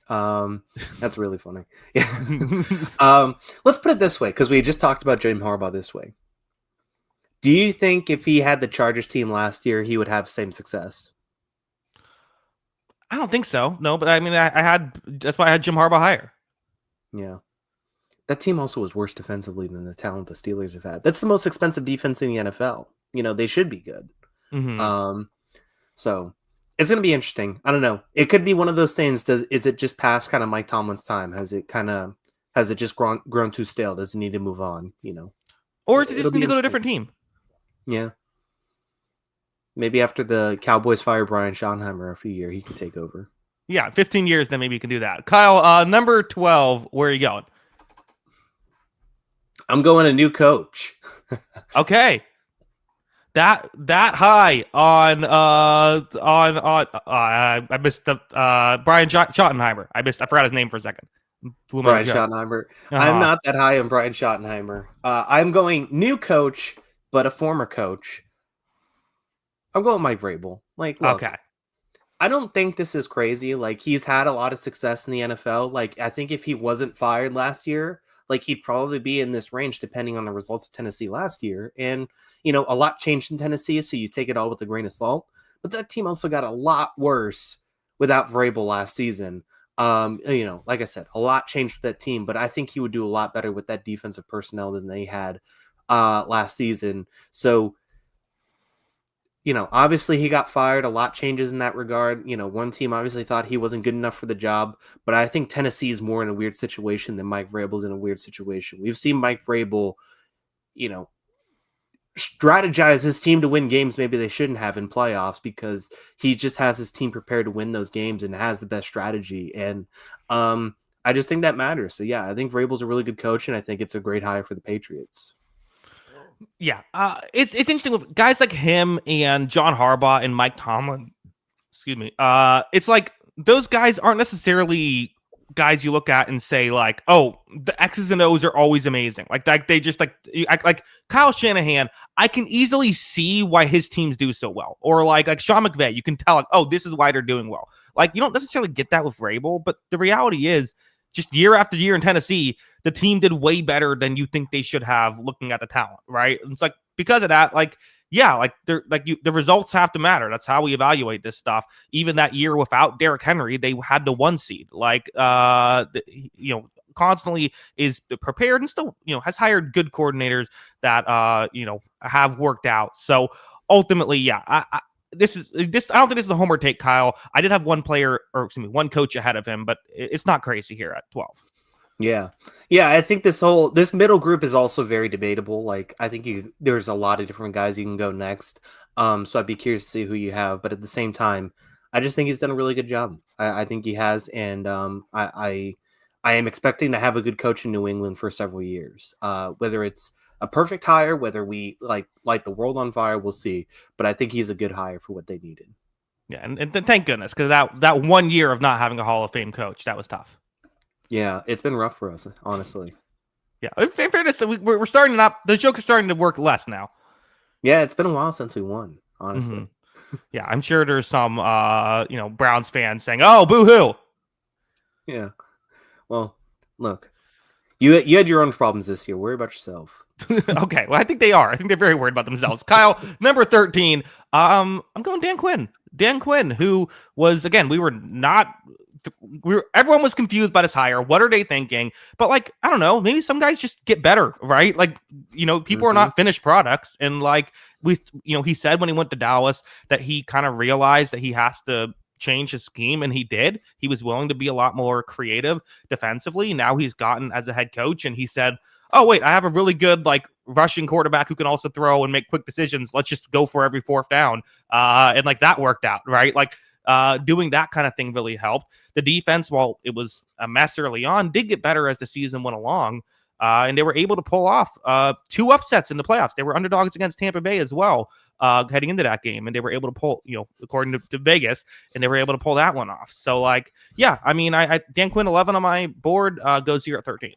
That's really funny. Yeah. Let's put it this way, because we just talked about Jim Harbaugh this way. Do you think if he had the Chargers team last year, he would have same success? I don't think so. No, but I mean, that's why I had Jim Harbaugh higher. Yeah. That team also was worse defensively than the talent the Steelers have had. That's the most expensive defense in the NFL. They should be good. Mm-hmm. So it's going to be interesting. I don't know. It could be one of those things. Is it just past kind of Mike Tomlin's time? Has it just grown too stale? Does it need to move on? Or is it just need to go to a different team? Yeah. Maybe after the Cowboys fire Brian Schottenheimer after a year, he can take over. Yeah, 15 years, then maybe you can do that. Kyle, number 12, where are you going? I'm going a new coach. Okay. That high on I missed the Brian Schottenheimer. I forgot his name for a second. Brian Schottenheimer. I'm not that high on Brian Schottenheimer. I'm going new coach, but a former coach. I'm going Mike Vrabel. Like, look, okay. I don't think this is crazy. Like, he's had a lot of success in the NFL. Like, I think if he wasn't fired last year, like, he'd probably be in this range depending on the results of Tennessee last year. And, a lot changed in Tennessee, so you take it all with a grain of salt. But that team also got a lot worse without Vrabel last season. Like I said, a lot changed with that team, but I think he would do a lot better with that defensive personnel than they had last season. So, obviously he got fired. A lot changes in that regard. One team obviously thought he wasn't good enough for the job, but I think Tennessee is more in a weird situation than Mike Vrabel's in a weird situation. We've seen Mike Vrabel, strategize his team to win games maybe they shouldn't have in playoffs because he just has his team prepared to win those games and has the best strategy. And I just think that matters. So, yeah, I think Vrabel's a really good coach, and I think it's a great hire for the Patriots. Yeah, it's interesting with guys like him and John Harbaugh and Mike Tomlin. Excuse me. It's like those guys aren't necessarily guys you look at and say like, oh, the X's and O's are always amazing. Like they just like Kyle Shanahan. I can easily see why his teams do so well. Or like Sean McVay, you can tell like, oh, this is why they're doing well. Like you don't necessarily get that with Vrabel, but the reality is, just year after year in Tennessee, the team did way better than you think they should have looking at the talent, right? And it's like because of that, like, yeah, like the results have to matter. That's how we evaluate this stuff. Even that year without Derrick Henry, they had the 1 seed. Like constantly is prepared and still, has hired good coordinators that have worked out. So ultimately, yeah, I don't think this is a homer take, Kyle. I did have one one coach ahead of him, but it's not crazy here at 12. Yeah. I think this middle group is also very debatable. Like, I think there's a lot of different guys you can go next. So I'd be curious to see who you have. But at the same time, I just think he's done a really good job. I think he has, and I am expecting to have a good coach in New England for several years. Whether it's a perfect hire. Whether we light the world on fire, we'll see. But I think he's a good hire for what they needed. Yeah, and thank goodness, because that 1 year of not having a Hall of Fame coach, that was tough. Yeah, it's been rough for us, honestly. Yeah, in fairness, we're starting up. The joke is starting to work less now. Yeah, it's been a while since we won, honestly. Mm-hmm. Yeah, I'm sure there's some Browns fans saying, "Oh, boo-hoo." Yeah. Well, look, you had your own problems this year. Worry about yourself. Okay, well, I think they are. I think they're very worried about themselves. Kyle, number 13. I'm going Dan Quinn. Dan Quinn, who was, again, everyone was confused by this hire. What are they thinking? But I don't know, maybe some guys just get better, right? People are not finished products. And he said when he went to Dallas that he kind of realized that he has to change his scheme, and he did. He was willing to be a lot more creative defensively. Now he's gotten as a head coach, and he said, oh, wait, I have a really good rushing quarterback who can also throw and make quick decisions. Let's just go for every fourth down. And that worked out, right? Doing that kind of thing really helped. The defense, while it was a mess early on, did get better as the season went along. And they were able to pull off 2 upsets in the playoffs. They were underdogs against Tampa Bay as well, heading into that game. And they were able to pull, according to Vegas, and they were able to pull that one off. So, Dan Quinn, 11 on my board, goes here at 13.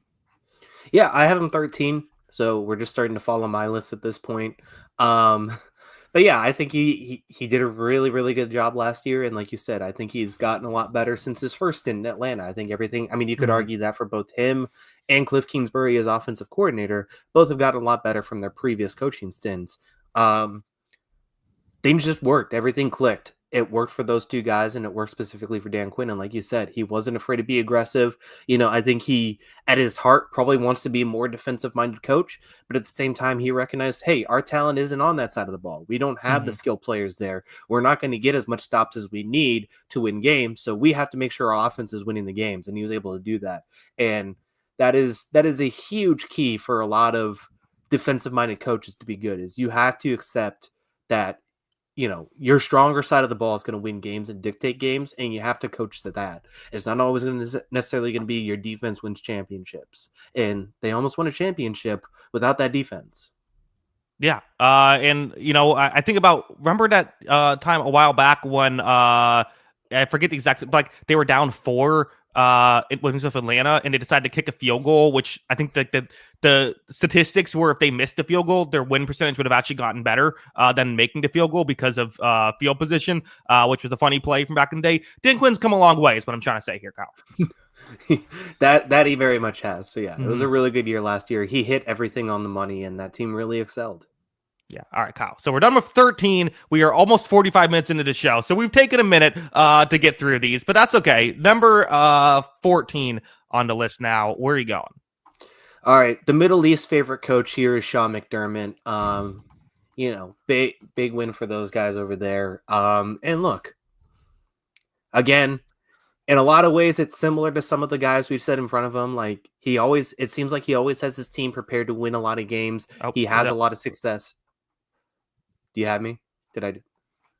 Yeah, I have him 13. So we're just starting to follow my list at this point. But yeah, I think he did a really, really good job last year. And like you said, I think he's gotten a lot better since his first stint in Atlanta. I think you could argue that for both him and Cliff Kingsbury as offensive coordinator, both have gotten a lot better from their previous coaching stints. Things just worked. Everything clicked. It worked for those 2 guys, and it worked specifically for Dan Quinn. And like you said, he wasn't afraid to be aggressive. I think he, at his heart, probably wants to be a more defensive-minded coach. But at the same time, he recognized, hey, our talent isn't on that side of the ball. We don't have the skilled players there. We're not going to get as much stops as we need to win games. So we have to make sure our offense is winning the games. And he was able to do that. And that is a huge key for a lot of defensive-minded coaches to be good, is you have to accept that your stronger side of the ball is going to win games and dictate games, and you have to coach to that. It's not always necessarily going to be your defense wins championships, and they almost won a championship without that defense. Yeah, and I think remember that time a while back when I forget the exact, they were down 4. It was with Atlanta, and they decided to kick a field goal, which I think that the statistics were if they missed the field goal, their win percentage would have actually gotten better than making the field goal because of field position, which was a funny play from back in the day. Dan Quinn's come a long way, is what I'm trying to say here, Kyle. that he very much has. So yeah, it was a really good year last year. He hit everything on the money, and that team really excelled. Yeah. All right, Kyle. So we're done with 13. We are almost 45 minutes into the show. So we've taken a minute to get through these, but that's okay. Number 14 on the list now. Where are you going? All right. The Middle East favorite coach here is Sean McDermott. Big win for those guys over there. And look, again, in a lot of ways, it's similar to some of the guys we've said in front of him. It seems like he always has his team prepared to win a lot of games. He has a lot of success. Do you have me? Did I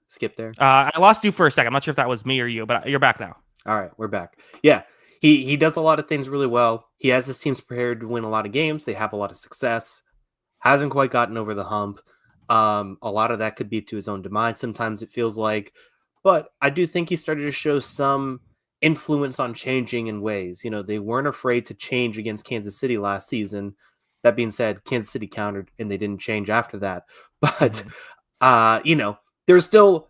skip there? I lost you for a second. I'm not sure if that was me or you, but you're back now. All right, we're back. Yeah, he does a lot of things really well. He has his teams prepared to win a lot of games. They have a lot of success. Hasn't quite gotten over the hump. A lot of that could be to his own demise. Sometimes it feels like, but I do think he started to show some influence on changing in ways. They weren't afraid to change against Kansas City last season. That being said, Kansas City countered and they didn't change after that. But there's still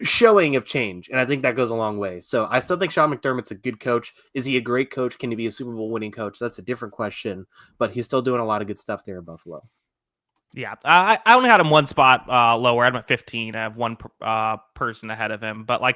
showing of change, and I think that goes a long way. So I still think Sean McDermott's a good coach. Is he a great coach? Can he be a Super Bowl winning coach? That's a different question, but he's still doing a lot of good stuff there in Buffalo. Yeah, I only had him one spot lower. I had him at 15. I have one person ahead of him. But I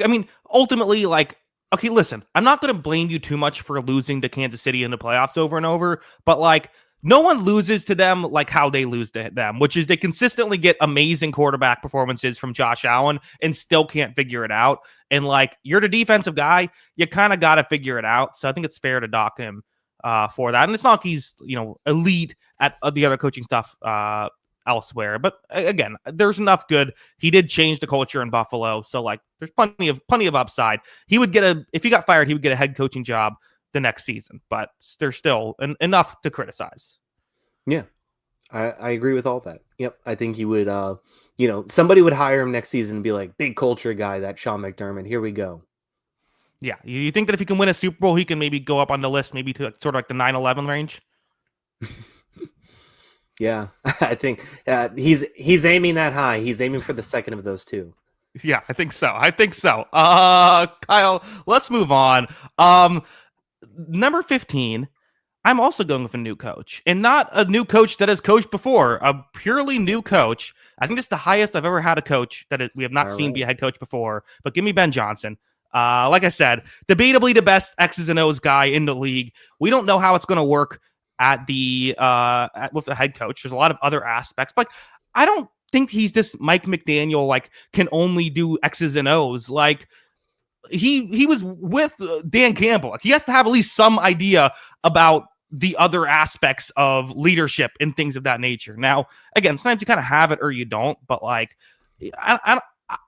mean, ultimately, okay, listen, I'm not going to blame you too much for losing to Kansas City in the playoffs over and over, but no one loses to them like how they lose to them, which is they consistently get amazing quarterback performances from Josh Allen and still can't figure it out. And you're the defensive guy, you kind of got to figure it out. So I think it's fair to dock him for that. And it's not like he's, elite at the other coaching stuff elsewhere. But again, there's enough good. He did change the culture in Buffalo. So there's plenty of upside. He would if he got fired, he would get a head coaching job the next season, but there's still enough to criticize. Yeah. I agree with all that. Yep. I think he would, somebody would hire him next season and be like, big culture guy, that Sean McDermott. Here we go. Yeah, you think that if he can win a Super Bowl, he can maybe go up on the list, maybe to sort of like the 9-11 range? Yeah, I think he's aiming that high. He's aiming for the second of those two. Yeah, I think so. Kyle, let's move on. Number 15, I'm also going with a new coach, and not a new coach that has coached before, a purely new coach. I think it's the highest I've ever had a coach we have not seen be a head coach before, but give me Ben Johnson. Like I said, debatably the best X's and O's guy in the league. We don't know how it's going to work with the head coach. There's a lot of other aspects, but I don't think he's this Mike McDaniel, like, can only do X's and O's. Like, he was with Dan Campbell. Like, he has to have at least some idea about the other aspects of leadership and things of that nature. Now, again, sometimes you kind of have it or you don't, but like,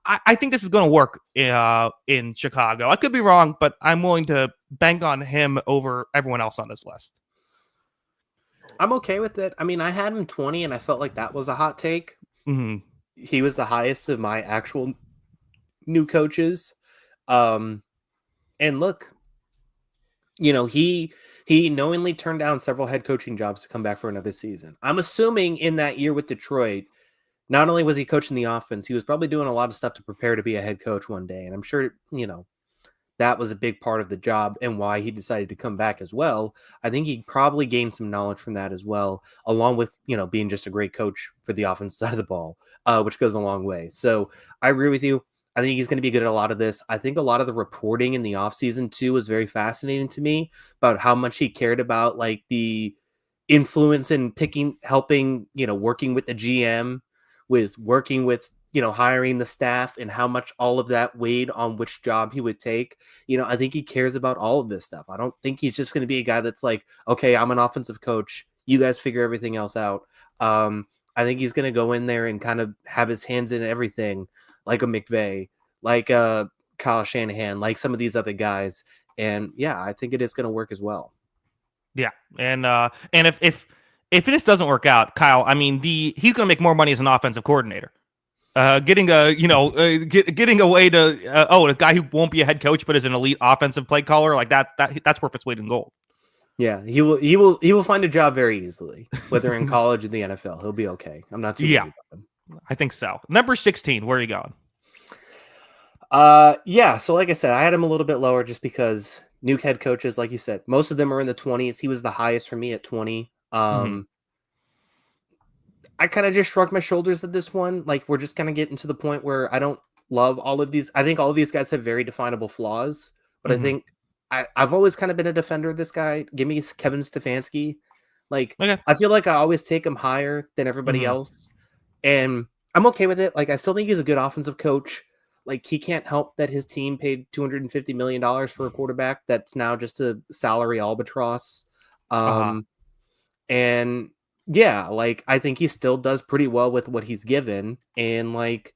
I think this is going to work in Chicago. I could be wrong, but I'm willing to bank on him over everyone else on this list. I'm okay with it. I mean, I had him 20, and I felt like that was a hot take. Mm-hmm. He was the highest of my actual new coaches. And look, he knowingly turned down several head coaching jobs to come back for another season. I'm assuming in that year with Detroit, not only was he coaching the offense, he was probably doing a lot of stuff to prepare to be a head coach one day. And I'm sure, that was a big part of the job and why he decided to come back as well. I think he probably gained some knowledge from that as well, along with, being just a great coach for the offense side of the ball, which goes a long way. So I agree with you. I think he's going to be good at a lot of this. I think a lot of the reporting in the offseason too was very fascinating to me about how much he cared about like the influence in helping, working with the GM, working with, hiring the staff, and how much all of that weighed on which job he would take. I think he cares about all of this stuff. I don't think he's just going to be a guy that's like, okay, I'm an offensive coach, you guys figure everything else out. I think he's going to go in there and kind of have his hands in everything, like a McVay, like Kyle Shanahan, like some of these other guys. And yeah, I think it is going to work as well. Yeah. And if this doesn't work out, Kyle, I mean, he's going to make more money as an offensive coordinator. Getting a way to a guy who won't be a head coach but is an elite offensive play caller, like that's worth its weight in gold. Yeah, he will find a job very easily, whether in college or the NFL. He'll be okay. I'm not too worried about him. I think so. Number 16, where are you going? Yeah, so like I said, I had him a little bit lower just because new head coaches, like you said, most of them are in the 20s. He was the highest for me at 20. I kind of just shrugged my shoulders at this one. Like, we're just kind of getting to the point where I don't love all of these. I think all of these guys have very definable flaws, but I think I've always kind of been a defender of this guy. Give me Kevin Stefanski. Like, okay. I feel like I always take him higher than everybody else, and I'm okay with it. Like, I still think he's a good offensive coach. Like, he can't help that his team paid $250 million for a quarterback that's now just a salary albatross. And yeah, like, I think he still does pretty well with what he's given. And like,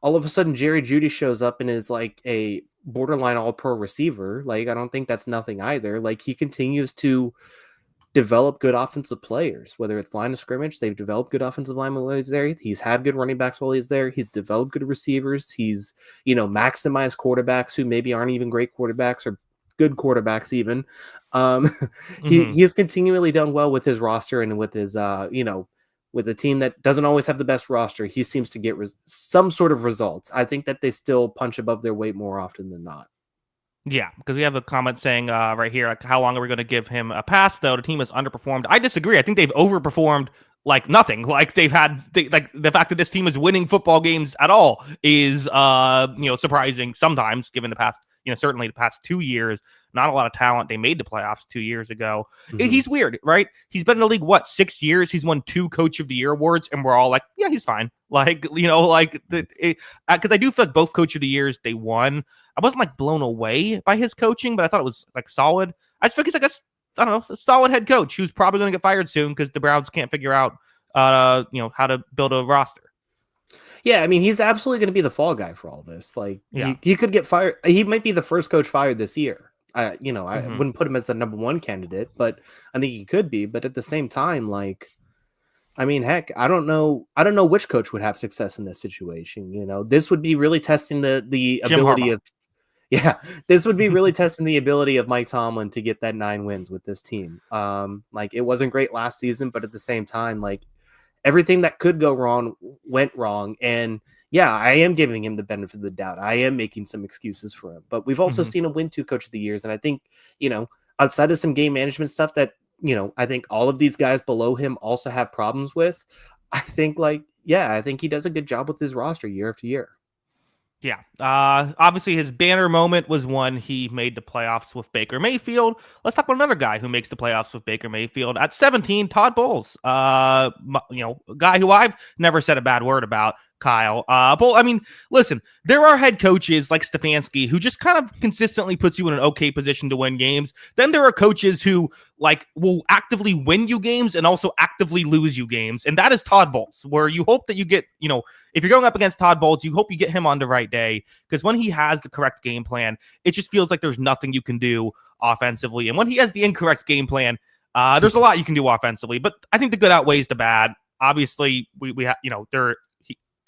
all of a sudden Jerry Jeudy shows up and is like a borderline all-pro receiver. Like, I don't think that's nothing either. Like, he continues to develop good offensive players, whether it's line of scrimmage. They've developed good offensive linemen while he's there. He's had good running backs while he's there. He's developed good receivers. He's, maximized quarterbacks who maybe aren't even great quarterbacks or good quarterbacks even. He has continually done well with his roster and with his, with a team that doesn't always have the best roster. He seems to get some sort of results. I think that they still punch above their weight more often than not. Yeah, because we have a comment saying right here, like, how long are we going to give him a pass, though? The team has underperformed. I disagree. I think they've overperformed like nothing. Like, like the fact that this team is winning football games at all is, surprising sometimes, given the past, certainly the past 2 years. Not a lot of talent. They made the playoffs 2 years ago. He's weird, right? He's been in the league, 6 years? He's won 2 Coach of the Year awards, and we're all like, yeah, he's fine. Like, because I do feel like both Coach of the Years they won. I wasn't like blown away by his coaching, but I thought it was like solid. I just think he's like a solid head coach who's probably going to get fired soon because the Browns can't figure out, how to build a roster. Yeah, I mean, he's absolutely going to be the fall guy for all this. Like, he could get fired. He might be the first coach fired this year. I wouldn't put him as the number one candidate, but I think he could be. But at the same time, like, I mean, heck, I don't know which coach would have success in this situation. This would be really testing the Jim ability Harbaugh. of yeah, this would be really testing the ability of Mike Tomlin to get that 9 wins with this team. Like it wasn't great last season, but at the same time, like everything that could go wrong went wrong. And yeah, I am giving him the benefit of the doubt. I am making some excuses for him, but we've also Mhm. seen him win 2 Coach of the Years. And I think, outside of some game management stuff that, I think all of these guys below him also have problems with. I think I think he does a good job with his roster year after year. Yeah. Obviously, his banner moment was when he made the playoffs with Baker Mayfield. Let's talk about another guy who makes the playoffs with Baker Mayfield at 17. Todd Bowles. A guy who I've never said a bad word about. Kyle. I mean, listen, there are head coaches like Stefanski who just kind of consistently puts you in an okay position to win games. Then there are coaches who will actively win you games and also actively lose you games. And that is Todd Bowles, where you hope that you get, if you're going up against Todd Bowles, you hope you get him on the right day, because when he has the correct game plan, it just feels like there's nothing you can do offensively. And when he has the incorrect game plan, there's a lot you can do offensively. But I think the good outweighs the bad. Obviously, we have,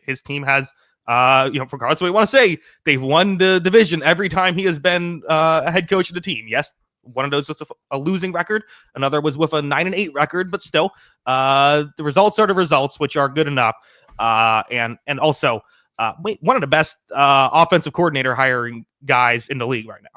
his team has, regardless of what you want to say, they've won the division every time he has been a head coach of the team. Yes, one of those was a losing record. Another was with a 9-8 record, but still, the results are the results, which are good enough. And also, one of the best offensive coordinator hiring guys in the league right now.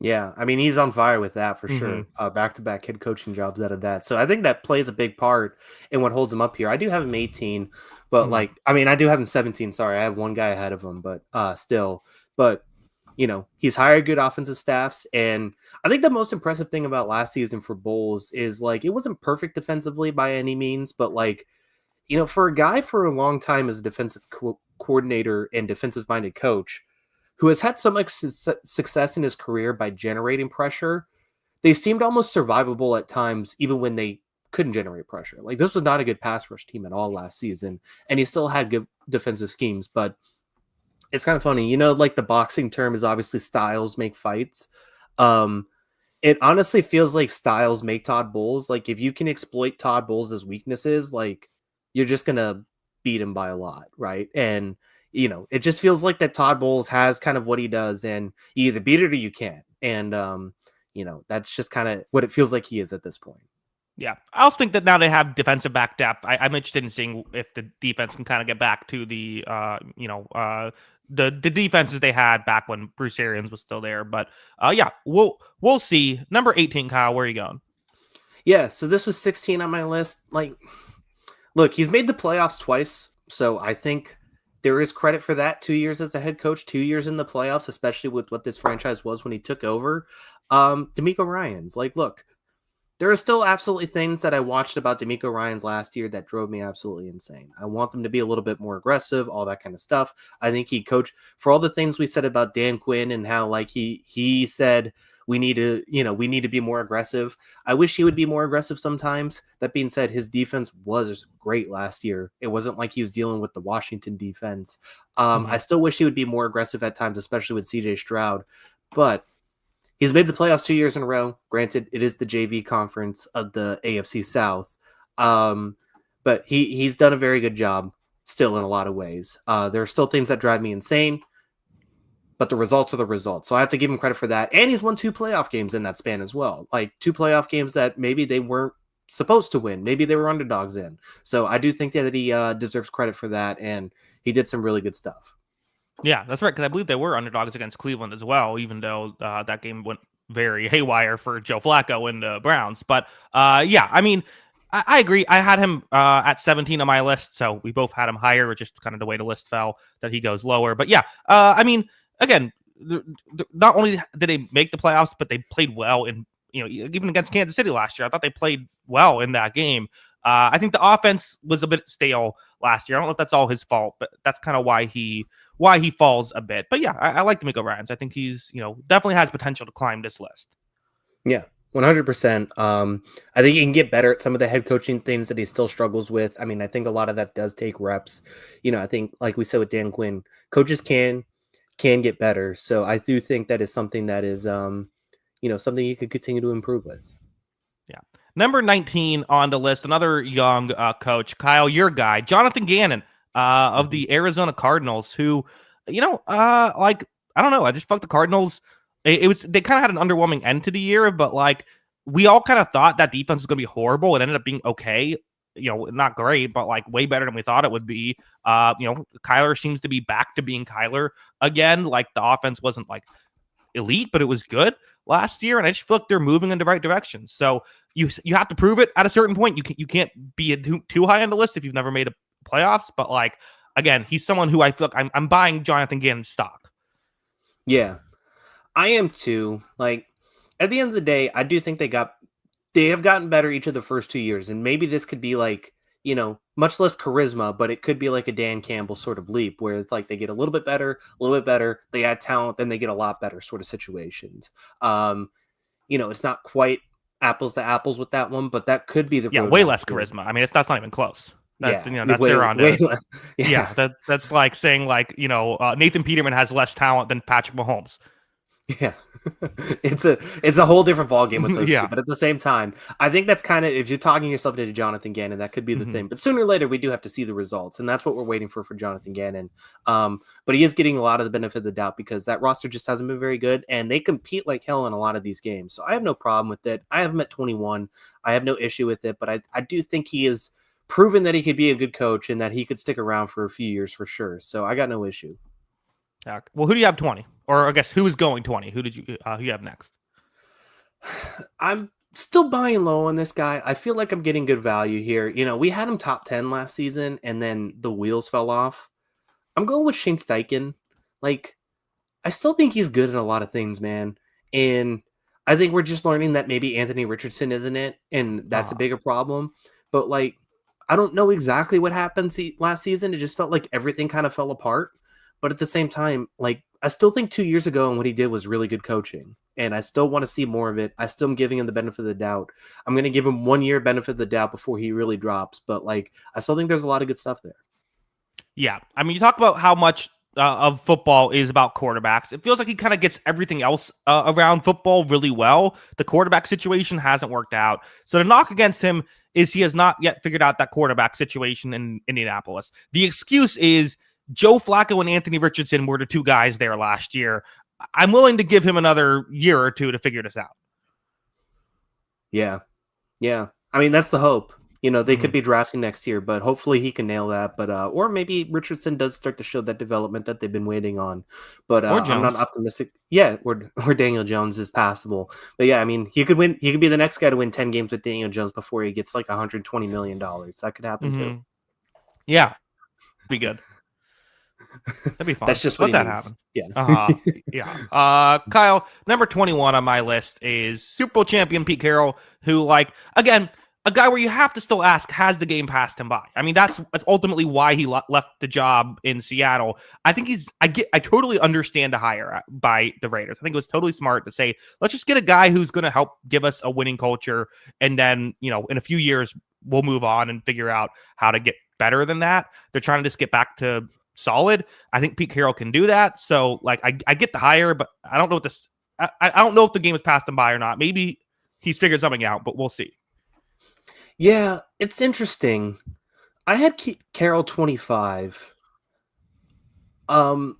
Yeah, I mean, he's on fire with that for Mm-hmm. sure. Back-to-back head coaching jobs out of that. So I think that plays a big part in what holds him up here. I do have him 18, but Mm-hmm. I do have him 17. Sorry, I have one guy ahead of him, but still. But, he's hired good offensive staffs. And I think the most impressive thing about last season for Bowles is, it wasn't perfect defensively by any means, but, for a guy for a long time as a defensive coordinator and defensive-minded coach, who has had so much success in his career by generating pressure, they seemed almost survivable at times, even when they couldn't generate pressure. Like, this was not a good pass rush team at all last season, and he still had good defensive schemes. But it's kind of funny, the boxing term is obviously styles make fights. It honestly feels like styles make Todd Bowles. Like, if you can exploit Todd Bowles' weaknesses, you're just gonna beat him by a lot, right? And it just feels like that Todd Bowles has kind of what he does, and you either beat it or you can't. And that's just kind of what it feels like he is at this point. Yeah, I also think that now they have defensive back depth. I'm interested in seeing if the defense can kind of get back to the defenses they had back when Bruce Arians was still there. But yeah, we'll see. Number 18, Kyle, where are you going? Yeah, so this was 16 on my list. Look, he's made the playoffs twice, so I think there is credit for that. 2 years as a head coach, 2 years in the playoffs, especially with what this franchise was when he took over. DeMeco Ryans, look, there are still absolutely things that I watched about DeMeco Ryans last year that drove me absolutely insane. I want them to be a little bit more aggressive, all that kind of stuff. I think he coached for all the things we said about Dan Quinn and how he said we need to be more aggressive. I wish he would be more aggressive sometimes. That being said, his defense was great last year. It wasn't like he was dealing with the Washington defense. I still wish he would be more aggressive at times, especially with CJ Stroud, but he's made the playoffs 2 years in a row. Granted, it is the JV conference of the AFC South. But he's done a very good job still in a lot of ways. There are still things that drive me insane, but the results are the results. So I have to give him credit for that. And he's won 2 playoff games in that span as well. 2 playoff games that maybe they weren't supposed to win. Maybe they were underdogs in. So I do think that he deserves credit for that. And he did some really good stuff. Yeah, that's right, because I believe they were underdogs against Cleveland as well, even though that game went very haywire for Joe Flacco and the Browns. But yeah, I mean, I agree. I had him at 17 on my list, so we both had him higher, just kind of the way the list fell that he goes lower. But yeah, I mean, again, not only did they make the playoffs, but they played well in, even against Kansas City last year. I thought they played well in that game. I think the offense was a bit stale last year. I don't know if that's all his fault, but that's kind of why he falls a bit. But yeah, I like DeMeco Ryans. I think he's, definitely has potential to climb this list. Yeah, 100%. I think he can get better at some of the head coaching things that he still struggles with. I mean, I think a lot of that does take reps. I think, like we said with Dan Quinn, coaches can get better. So I do think that is something that is, something you could continue to improve with. Yeah. Number 19 on the list, another young coach, Kyle, your guy, Jonathan Gannon of the Arizona Cardinals, who, like, I don't know. I just felt the Cardinals, they kind of had an underwhelming end to the year, but like, we all kind of thought that defense was going to be horrible. It ended up being okay. Not great, but like way better than we thought it would be. Kyler seems to be back to being Kyler again. Like the offense wasn't like elite, but it was good last year, and I just feel like they're moving in the right direction. So you have to prove it at a certain point. You can't be too high on the list if you've never made a playoffs. But like again, he's someone who I feel like I'm buying Jonathan Gannon stock. Yeah, I am too. Like at the end of the day, I do think they have gotten better each of the first 2 years, and maybe this could be like, much less charisma, but it could be like a Dan Campbell sort of leap where it's like they get a little bit better, they add talent, then they get a lot better sort of situations. It's not quite apples to apples with that one, but that could be the way less charisma. I mean, that's not even close. That's, that's way, they're on way to, less. Yeah, that's like saying like, Nathan Peterman has less talent than Patrick Mahomes. Yeah, it's a whole different ballgame with those two. But at the same time, I think that's kind of, if you're talking yourself into Jonathan Gannon, that could be the thing. But sooner or later, we do have to see the results, and that's what we're waiting for Jonathan Gannon. But he is getting a lot of the benefit of the doubt because that roster just hasn't been very good, and they compete like hell in a lot of these games. So I have no problem with it. I have him at 21. I have no issue with it, but I do think he is proven that he could be a good coach and that he could stick around for a few years for sure. So I got no issue. Well, who do you have 20? Or I guess who is going 20? Who you have next? I'm still buying low on this guy. I feel like I'm getting good value here. We had him top 10 last season and then the wheels fell off. I'm going with Shane Steichen. Like, I still think he's good at a lot of things, man. And I think we're just learning that maybe Anthony Richardson isn't it, and that's a bigger problem. But like, I don't know exactly what happened last season. It just felt like everything kind of fell apart. But at the same time, like, I still think 2 years ago and what he did was really good coaching. And I still want to see more of it. I still am giving him the benefit of the doubt. I'm going to give him 1 year benefit of the doubt before he really drops. But like, I still think there's a lot of good stuff there. Yeah. I mean, you talk about how much of football is about quarterbacks. It feels like he kind of gets everything else around football really well. The quarterback situation hasn't worked out. So the knock against him is he has not yet figured out that quarterback situation in Indianapolis. The excuse is Joe Flacco and Anthony Richardson were the two guys there last year. I'm willing to give him another year or two to figure this out. Yeah. I mean, that's the hope. They could be drafting next year, but hopefully he can nail that. But or maybe Richardson does start to show that development that they've been waiting on. But I'm not optimistic. Yeah, or Daniel Jones is passable. But yeah, I mean, he could win. He could be the next guy to win 10 games with Daniel Jones before he gets like $120 million. That could happen too. Yeah, be good. That'd be fun. That's just what that happened. Yeah. Kyle, number 21 on my list is Super Bowl champion Pete Carroll, who, like, again, a guy where you have to still ask, has the game passed him by? I mean, that's ultimately why he left the job in Seattle. I think I totally understand the hire by the Raiders. I think it was totally smart to say, let's just get a guy who's going to help give us a winning culture. And then, in a few years, we'll move on and figure out how to get better than that. They're trying to just get back to solid. I think Pete Carroll can do that. So like, I get the hire, but I don't know what this, I don't know if the game has passed him by or not. Maybe he's figured something out, but we'll see. Yeah, it's interesting. I had Carroll 25. And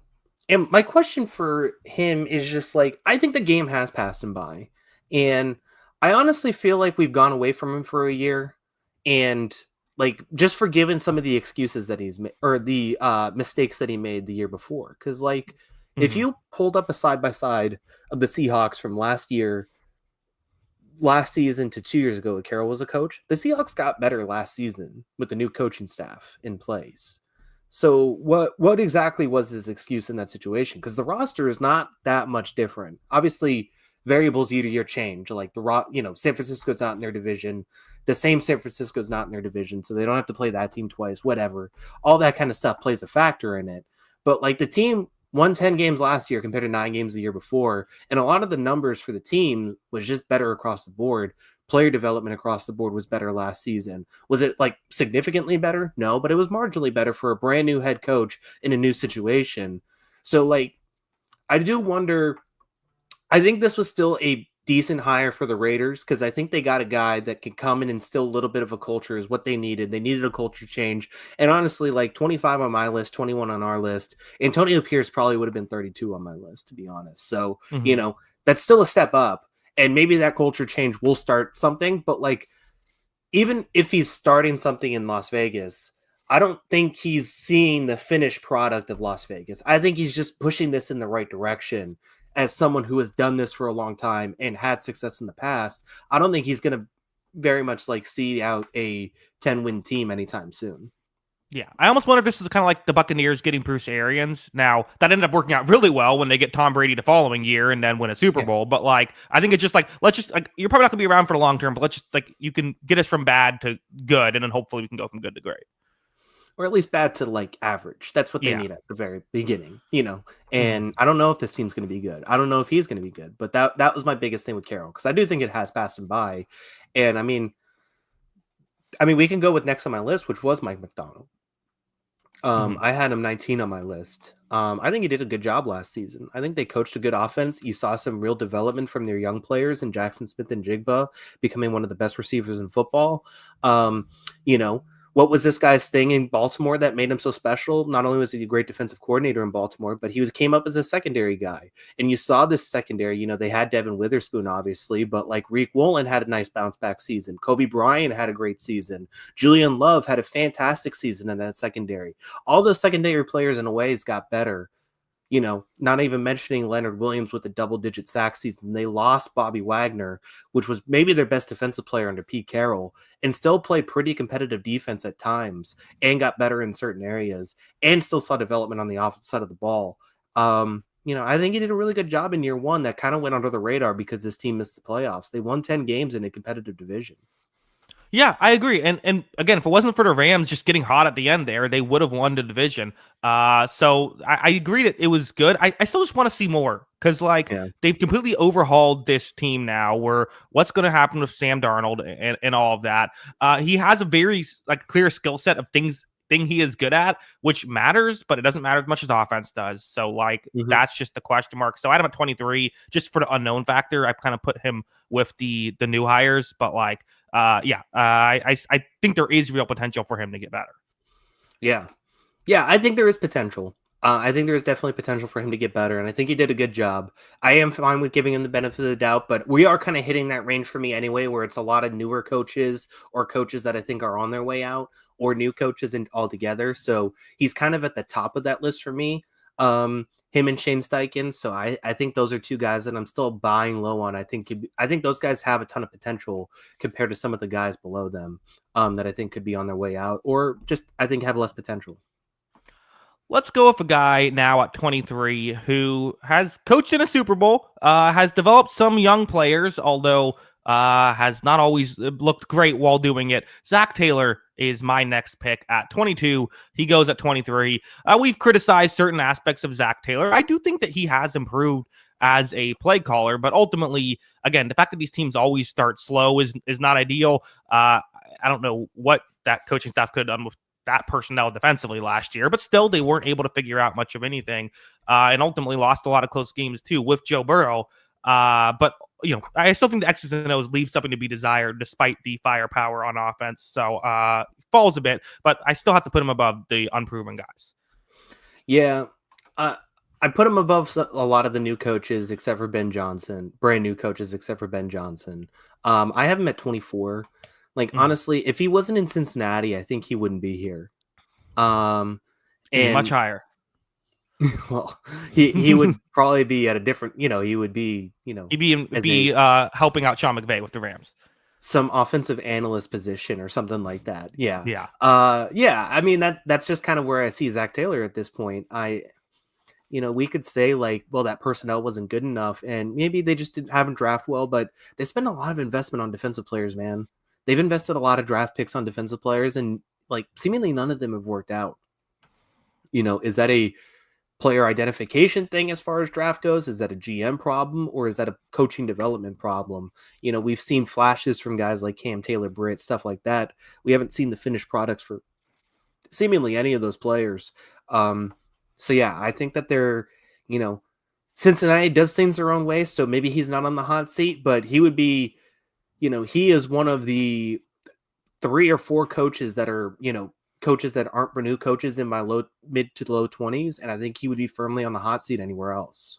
my question for him is just like, I think the game has passed him by. And I honestly feel like we've gone away from him for a year. And like, just forgiven some of the excuses that he's made or the mistakes that he made the year before. Because like, if you pulled up a side-by-side of the Seahawks from last season to 2 years ago when Carroll was a coach, the Seahawks got better last season with the new coaching staff in place. So what exactly was his excuse in that situation? Because the roster is not that much different. Obviously, variables year to year change. Like San Francisco's not in their division. The same San Francisco's not in their division, so they don't have to play that team twice, whatever. All that kind of stuff plays a factor in it. But like the team won 10 games last year compared to 9 games the year before. And a lot of the numbers for the team was just better across the board. Player development across the board was better last season. Was it like significantly better? No, but it was marginally better for a brand new head coach in a new situation. So like, I do wonder, I think this was still a decent hire for the Raiders because I think they got a guy that can come and instill a little bit of a culture is what they needed. They needed a culture change. And honestly, like 25 on my list, 21 on our list, Antonio Pierce probably would have been 32 on my list, to be honest. So, that's still a step up. And maybe that culture change will start something. But like, even if he's starting something in Las Vegas, I don't think he's seeing the finished product of Las Vegas. I think he's just pushing this in the right direction as someone who has done this for a long time and had success in the past. I don't think he's going to very much like see out a 10-win team anytime soon. Yeah, I almost wonder if this is kind of like the Buccaneers getting Bruce Arians. Now, that ended up working out really well when they get Tom Brady the following year and then win a Super Bowl. But, like, I think it's just like, let's just, like, you're probably not going to be around for the long term, but let's just, like, you can get us from bad to good, and then hopefully we can go from good to great. Or at least bad to, like, average. That's what they need at the very beginning, And I don't know if this team's going to be good. I don't know if he's going to be good. But that was my biggest thing with Carroll, because I do think it has passed him by. And, I mean, we can go with next on my list, which was Mike McDonald. I had him 19 on my list. I think he did a good job last season. I think they coached a good offense. You saw some real development from their young players in Jackson Smith and Jigba becoming one of the best receivers in football. What was this guy's thing in Baltimore that made him so special? Not only was he a great defensive coordinator in Baltimore, but he came up as a secondary guy. And you saw this secondary, they had Devin Witherspoon, obviously, but like Reek Woolen had a nice bounce back season. Kobe Bryant had a great season. Julian Love had a fantastic season in that secondary. All those secondary players in a ways got better. Not even mentioning Leonard Williams with a double-digit sack season. They lost Bobby Wagner, which was maybe their best defensive player under Pete Carroll, and still played pretty competitive defense at times and got better in certain areas and still saw development on the offensive side of the ball. I think he did a really good job in year one that kind of went under the radar because this team missed the playoffs. They won 10 games in a competitive division. Yeah, I agree. And again, if it wasn't for the Rams just getting hot at the end there, they would have won the division. So I agree that it was good. I still just want to see more because they've completely overhauled this team now. Where what's going to happen with Sam Darnold and all of that? He has a very clear skill set of thing he is good at, which matters, but it doesn't matter as much as offense does. So that's just the question mark. So I had him at 23 just for the unknown factor. I kind of put him with the new hires, but I think there is real potential for him to get better. Yeah, I think there is potential. I think there is definitely potential for him to get better, and I think he did a good job. I am fine with giving him the benefit of the doubt, but we are kind of hitting that range for me anyway, where it's a lot of newer coaches or coaches that I think are on their way out or new coaches altogether. So he's kind of at the top of that list for me, him and Shane Steichen. So I think those are two guys that I'm still buying low on. I think those guys have a ton of potential compared to some of the guys below them that I think could be on their way out or just I think have less potential. Let's go with a guy now at 23 who has coached in a Super Bowl, has developed some young players, although has not always looked great while doing it. Zack Taylor is my next pick at 22. He goes at 23. We've criticized certain aspects of Zack Taylor. I do think that he has improved as a play caller, but ultimately, again, the fact that these teams always start slow is not ideal. I don't know what that coaching staff could have done with that personnel defensively last year, but still they weren't able to figure out much of anything and ultimately lost a lot of close games too with Joe Burrow. But I still think the X's and O's leave something to be desired despite the firepower on offense. So falls a bit, but I still have to put him above the unproven guys. Yeah. I put him above a lot of the new coaches except for Ben Johnson, brand new coaches except for Ben Johnson. I have him at 24. Honestly, if he wasn't in Cincinnati, I think he wouldn't be here. And much higher. Well, he would probably be at a different, he would be, he'd be helping out Sean McVay with the Rams. Some offensive analyst position or something like that. Yeah. Yeah. I mean, that's just kind of where I see Zack Taylor at this point. We could say that personnel wasn't good enough and maybe they just haven't draft well, but they spend a lot of investment on defensive players, man. They've invested a lot of draft picks on defensive players and seemingly none of them have worked out. Is that a player identification thing as far as draft goes? Is that a GM problem or is that a coaching development problem? We've seen flashes from guys like Cam Taylor-Britt, stuff like that. We haven't seen the finished products for seemingly any of those players. So yeah, I think that they're, Cincinnati does things their own way, so maybe he's not on the hot seat, but he would be, he is one of the 3 or 4 coaches that are, coaches that aren't new coaches in my mid to low 20s, and I think he would be firmly on the hot seat anywhere else.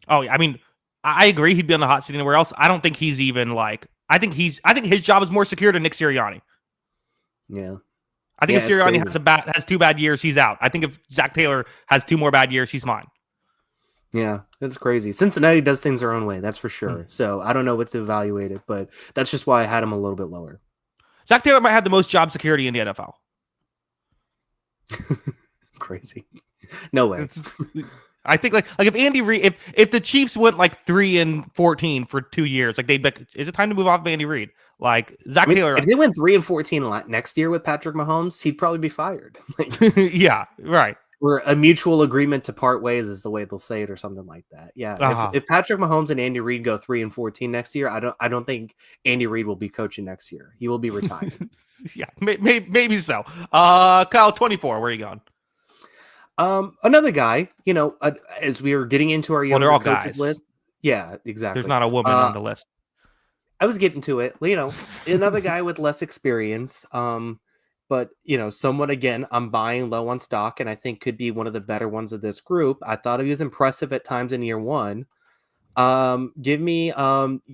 Oh, I mean, I agree he'd be on the hot seat anywhere else. I don't think he's even like. I think his job is more secure than Nick Sirianni. Yeah. I think if Sirianni has 2 bad years, he's out. I think if Zack Taylor has 2 more bad years, he's fine. Yeah, that's crazy. Cincinnati does things their own way, that's for sure. So I don't know what to evaluate it, but that's just why I had him a little bit lower. Zack Taylor might have the most job security in the NFL. Crazy. No way. I think like if Andy Reid, if the Chiefs went like 3-14 for 2 years, like they'd be like, is it time to move off of Andy Reid? Like Zack Taylor. If they went 3-14 next year with Patrick Mahomes, he'd probably be fired. Yeah, right. Or a mutual agreement to part ways is the way they'll say it, or something like that. Yeah. If Patrick Mahomes and Andy Reid go 3-14 next year, I don't think Andy Reid will be coaching next year. He will be retired. Yeah, maybe so. Kyle, 24. Where are you going? Another guy, as we were getting into our younger coaches guys. list. Yeah, exactly. There's not a woman on the list. I was getting to it. Another guy with less experience. But someone, again, I'm buying low on stock, and I think could be one of the better ones of this group. I thought he was impressive at times in year one. Give me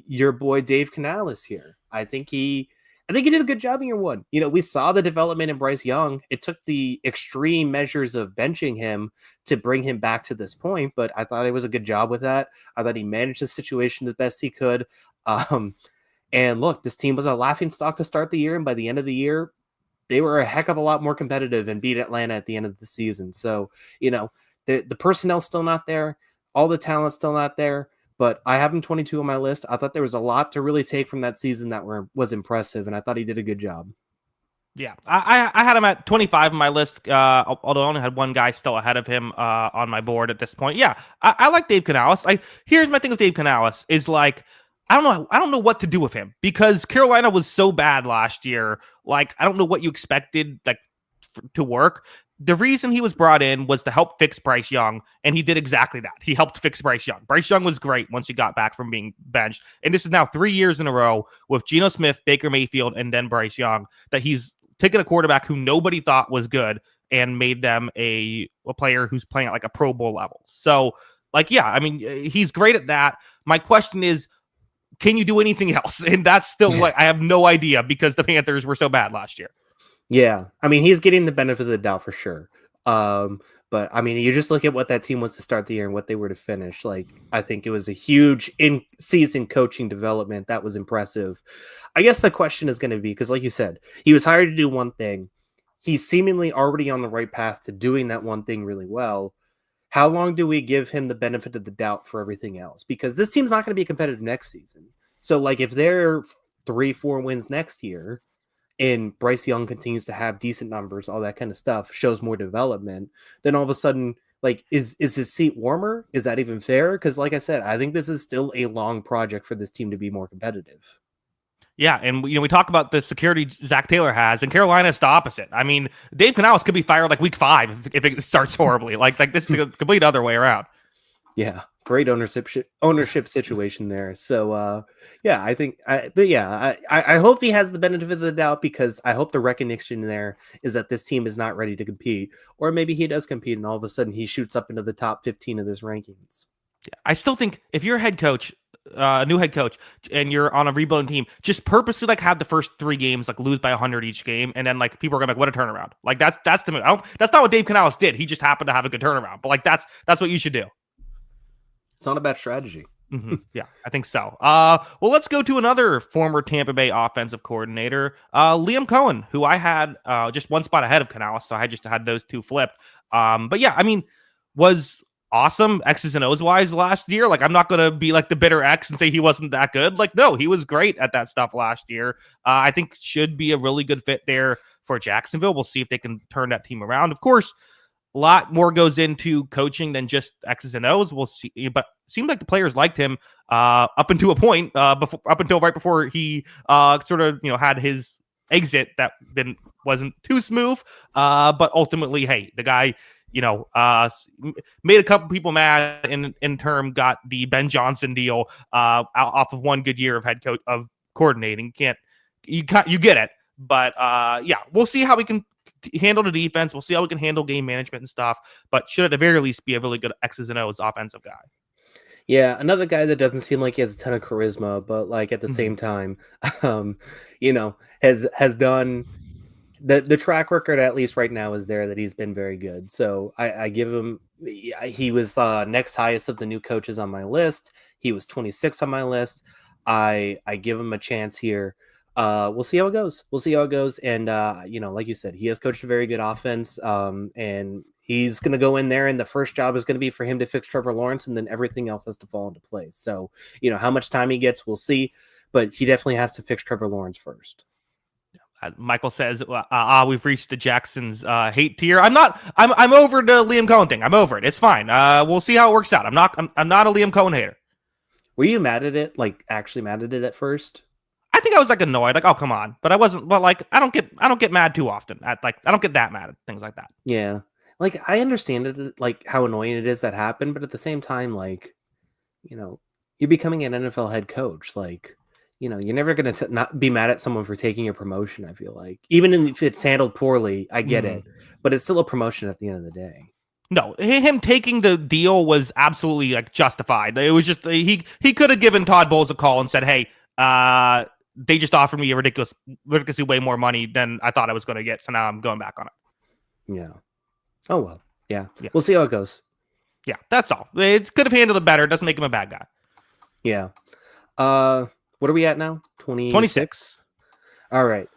your boy Dave Canales here. I think he did a good job in year one. We saw the development in Bryce Young. It took the extreme measures of benching him to bring him back to this point, but I thought it was a good job with that. I thought he managed the situation as best he could. And look, this team was a laughingstock to start the year, and by the end of the year, they were a heck of a lot more competitive and beat Atlanta at the end of the season. So, the personnel's still not there. All the talent's still not there. But I have him 22 on my list. I thought there was a lot to really take from that season that was impressive, and I thought he did a good job. Yeah, I had him at 25 on my list, although I only had one guy still ahead of him on my board at this point. Yeah, I like Dave Canales. Here's my thing with Dave Canales is like, I don't know what to do with him because Carolina was so bad last year. Like, I don't know what you expected to work. The reason he was brought in was to help fix Bryce Young, and he did exactly that. He helped fix Bryce Young. Bryce Young was great once he got back from being benched, and this is now 3 years in a row with Geno Smith, Baker Mayfield, and then Bryce Young that he's taken a quarterback who nobody thought was good and made them a player who's playing at like a Pro Bowl level. So, he's great at that. My question is, can you do anything else? And that's still I have no idea because the Panthers were so bad last year. Yeah. He's getting the benefit of the doubt for sure. But you just look at what that team was to start the year and what they were to finish. I think it was a huge in-season coaching development. That was impressive. I guess the question is going to be, because like you said, he was hired to do one thing. He's seemingly already on the right path to doing that one thing really well. How long do we give him the benefit of the doubt for everything else? Because this team's not going to be competitive next season. So, if they're 3-4 wins next year and Bryce Young continues to have decent numbers, all that kind of stuff, shows more development, then all of a sudden, is his seat warmer? Is that even fair? Because, like I said, I think this is still a long project for this team to be more competitive. Yeah, and we talk about the security Zack Taylor has, and Carolina's the opposite. Dave Canales could be fired week 5 if it starts horribly. This is the complete other way around. Yeah, great ownership situation there. So, I hope he has the benefit of the doubt because I hope the recognition there is that this team is not ready to compete, or maybe he does compete and all of a sudden he shoots up into the top 15 of this rankings. Yeah, I still think if you're a head coach, a new head coach, and you're on a rebuilding team, just purposely have the first 3 games lose by 100 each game, and then people are gonna what a turnaround. That's the move. That's not what Dave Canales did. He just happened to have a good turnaround. But that's what you should do. It's not a bad strategy. Mm-hmm. Yeah, I think so. Well, let's go to another former Tampa Bay offensive coordinator, Liam Coen, who I had just one spot ahead of Canales, so I just had those 2 flipped. But yeah, was awesome X's and O's wise last year. I'm not going to be the bitter X and say he wasn't that good. No, he was great at that stuff last year. I think should be a really good fit there for Jacksonville. We'll see if they can turn that team around. Of course, a lot more goes into coaching than just X's and O's. We'll see, but it seemed like the players liked him up until a point, up until right before he had his exit that then wasn't too smooth. But ultimately, hey, the guy made a couple people mad, and in turn got the Ben Johnson deal off of one good year of head coach of coordinating. You get it, but we'll see how we can handle the defense. We'll see how we can handle game management and stuff. But should at the very least be a really good X's and O's offensive guy. Yeah, another guy that doesn't seem like he has a ton of charisma, but like at the same time, has done the track record, at least right now, is there that he's been very good. So I give him. He was the next highest of the new coaches on my list. He was 26 on my list. I give him a chance here. We'll see how it goes. And like you said, he has coached a very good offense. And he's going to go in there, and the first job is going to be for him to fix Trevor Lawrence, and then everything else has to fall into place. So, how much time he gets, we'll see. But he definitely has to fix Trevor Lawrence first. Michael says, we've reached the Jacksons hate tier. I'm over the Liam Coen thing. I'm over it. It's fine. We'll see how it works out. I'm not a Liam Coen hater. Were you mad at it? Like actually mad at it at first? I think I was like annoyed, like, oh, come on. But I wasn't, but like, I don't get mad too often. I don't get that mad at things like that. Yeah. Like, I understand it, like how annoying it is that happened, but at the same time, like, you're becoming an NFL head coach. Like, you're never going to not be mad at someone for taking a promotion, I feel like. Even if it's handled poorly, I get it. But it's still a promotion at the end of the day. No, him taking the deal was absolutely, like, justified. It was just, he could have given Todd Bowles a call and said, hey, they just offered me a ridiculously way more money than I thought I was going to get, so now I'm going back on it. Yeah. Oh, well. Yeah. We'll see how it goes. Yeah, that's all. It could have handled it better. It doesn't make him a bad guy. Yeah. What are we at now? 26. All right.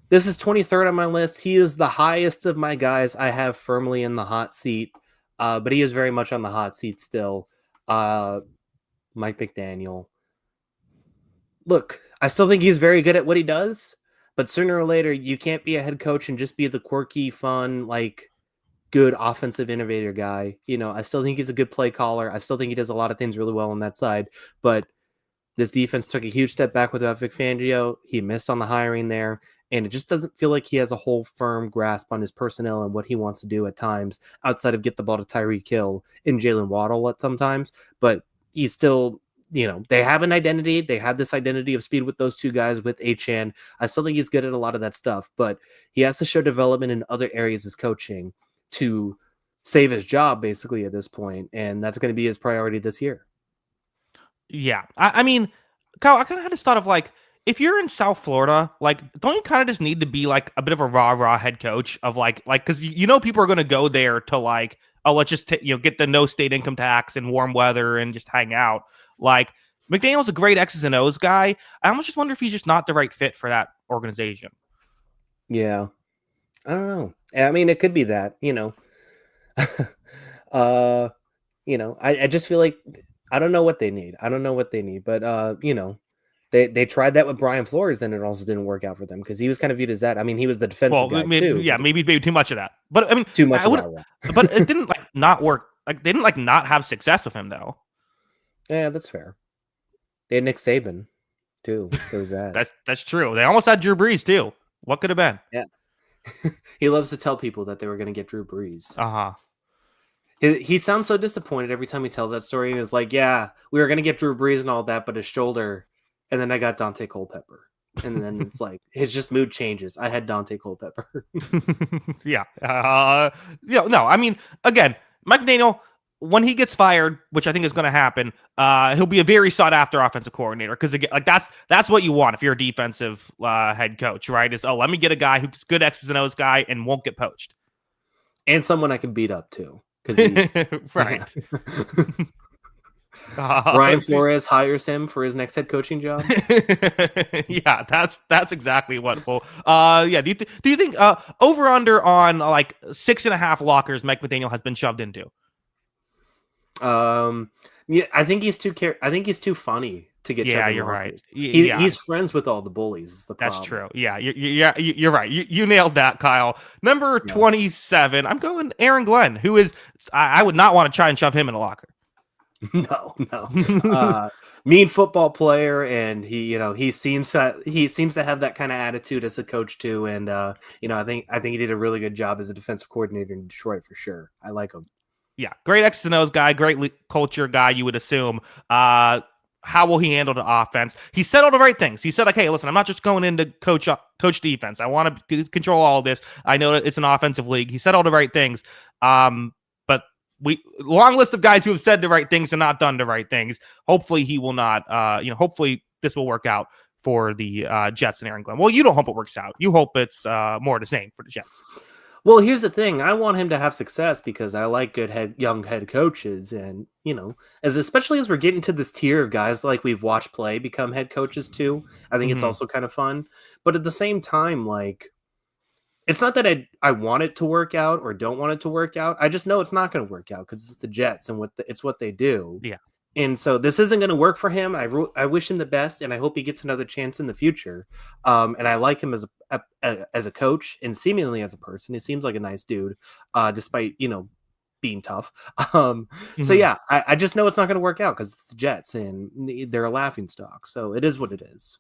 This is 23rd on my list. He is the highest of my guys I have firmly in the hot seat, but he is very much on the hot seat still. Mike McDaniel. Look, I still think he's very good at what he does, but sooner or later, you can't be a head coach and just be the quirky, fun, like, good offensive innovator guy. I still think he's a good play caller. I still think he does a lot of things really well on that side, but this defense took a huge step back without Vic Fangio. He missed on the hiring there, and it just doesn't feel like he has a whole firm grasp on his personnel and what he wants to do at times outside of get the ball to Tyreek Hill and Jalen Waddle at sometimes, but he's still... they have an identity. They have this identity of speed with those two guys with Achan. I still think he's good at a lot of that stuff, but he has to show development in other areas as coaching to save his job basically at this point. And that's going to be his priority this year. Yeah. I mean, Kyle, I kind of had this thought of like, if you're in South Florida, like, don't you kind of just need to be like a bit of a rah head coach of like, cause people are going to go there to like, oh, let's just, get the no state income tax and warm weather and just hang out. Like, McDaniel's a great X's and O's guy. I almost just wonder if he's just not the right fit for that organization. Yeah. I don't know. I mean, it could be that, I just feel like I don't know what they need. But, they tried that with Brian Flores, and it also didn't work out for them because he was kind of viewed as that. I mean, he was the defensive guy too. Yeah, maybe too much of that. But I mean, too much but it didn't like not work. Like, they didn't like not have success with him though. Yeah, that's fair. They had Nick Saban, too. There's that. That's true. They almost had Drew Brees, too. What could have been? Yeah. He loves to tell people that they were going to get Drew Brees. Uh-huh. He sounds so disappointed every time he tells that story. And is like, yeah, we were going to get Drew Brees and all that, but his shoulder. And then I got Dante Culpepper. And then it's like, his just mood changes. I had Dante Culpepper. Yeah. No, I mean, again, Mike McDaniel, when he gets fired, which I think is going to happen, he'll be a very sought after offensive coordinator. Because again, like that's what you want if you're a defensive head coach, right? Is let me get a guy who's good X's and O's guy and won't get poached, and someone I can beat up too. Because right. Brian Flores hires him for his next head coaching job. Yeah, that's exactly what. Well, yeah. Do you think over under on like 6.5 lockers Mike McDaniel has been shoved into? Yeah, I think he's too funny to get. Yeah, you're right. He's friends with all the bullies. Is the problem. That's true. Yeah, you're right. You nailed that, Kyle. Number 27. I'm going Aaron Glenn, who is I would not want to try and shove him in a locker. No. mean football player, and he seems to have that kind of attitude as a coach too. And I think he did a really good job as a defensive coordinator in Detroit for sure. I like him. Yeah, great X's and O's guy, great culture guy, you would assume. How will he handle the offense? He said all the right things. He said, like, hey, listen, I'm not just going in to coach defense. I want to control all of this. I know that it's an offensive league. He said all the right things. But long list of guys who have said the right things and not done the right things. Hopefully he will not, hopefully this will work out for the Jets and Aaron Glenn. Well, you don't hope it works out. You hope it's more the same for the Jets. Well, here's the thing. I want him to have success because I like good young head coaches. And, especially as we're getting to this tier of guys like we've watched play become head coaches too, I think it's also kind of fun. But at the same time, like, it's not that I want it to work out or don't want it to work out. I just know it's not going to work out because it's the Jets and it's what they do. Yeah. And so this isn't going to work for him. I wish him the best, and I hope he gets another chance in the future. And I like him as a coach and seemingly as a person. He seems like a nice dude, despite being tough. So yeah, I just know it's not going to work out because it's the Jets and they're a laughingstock. So it is what it is.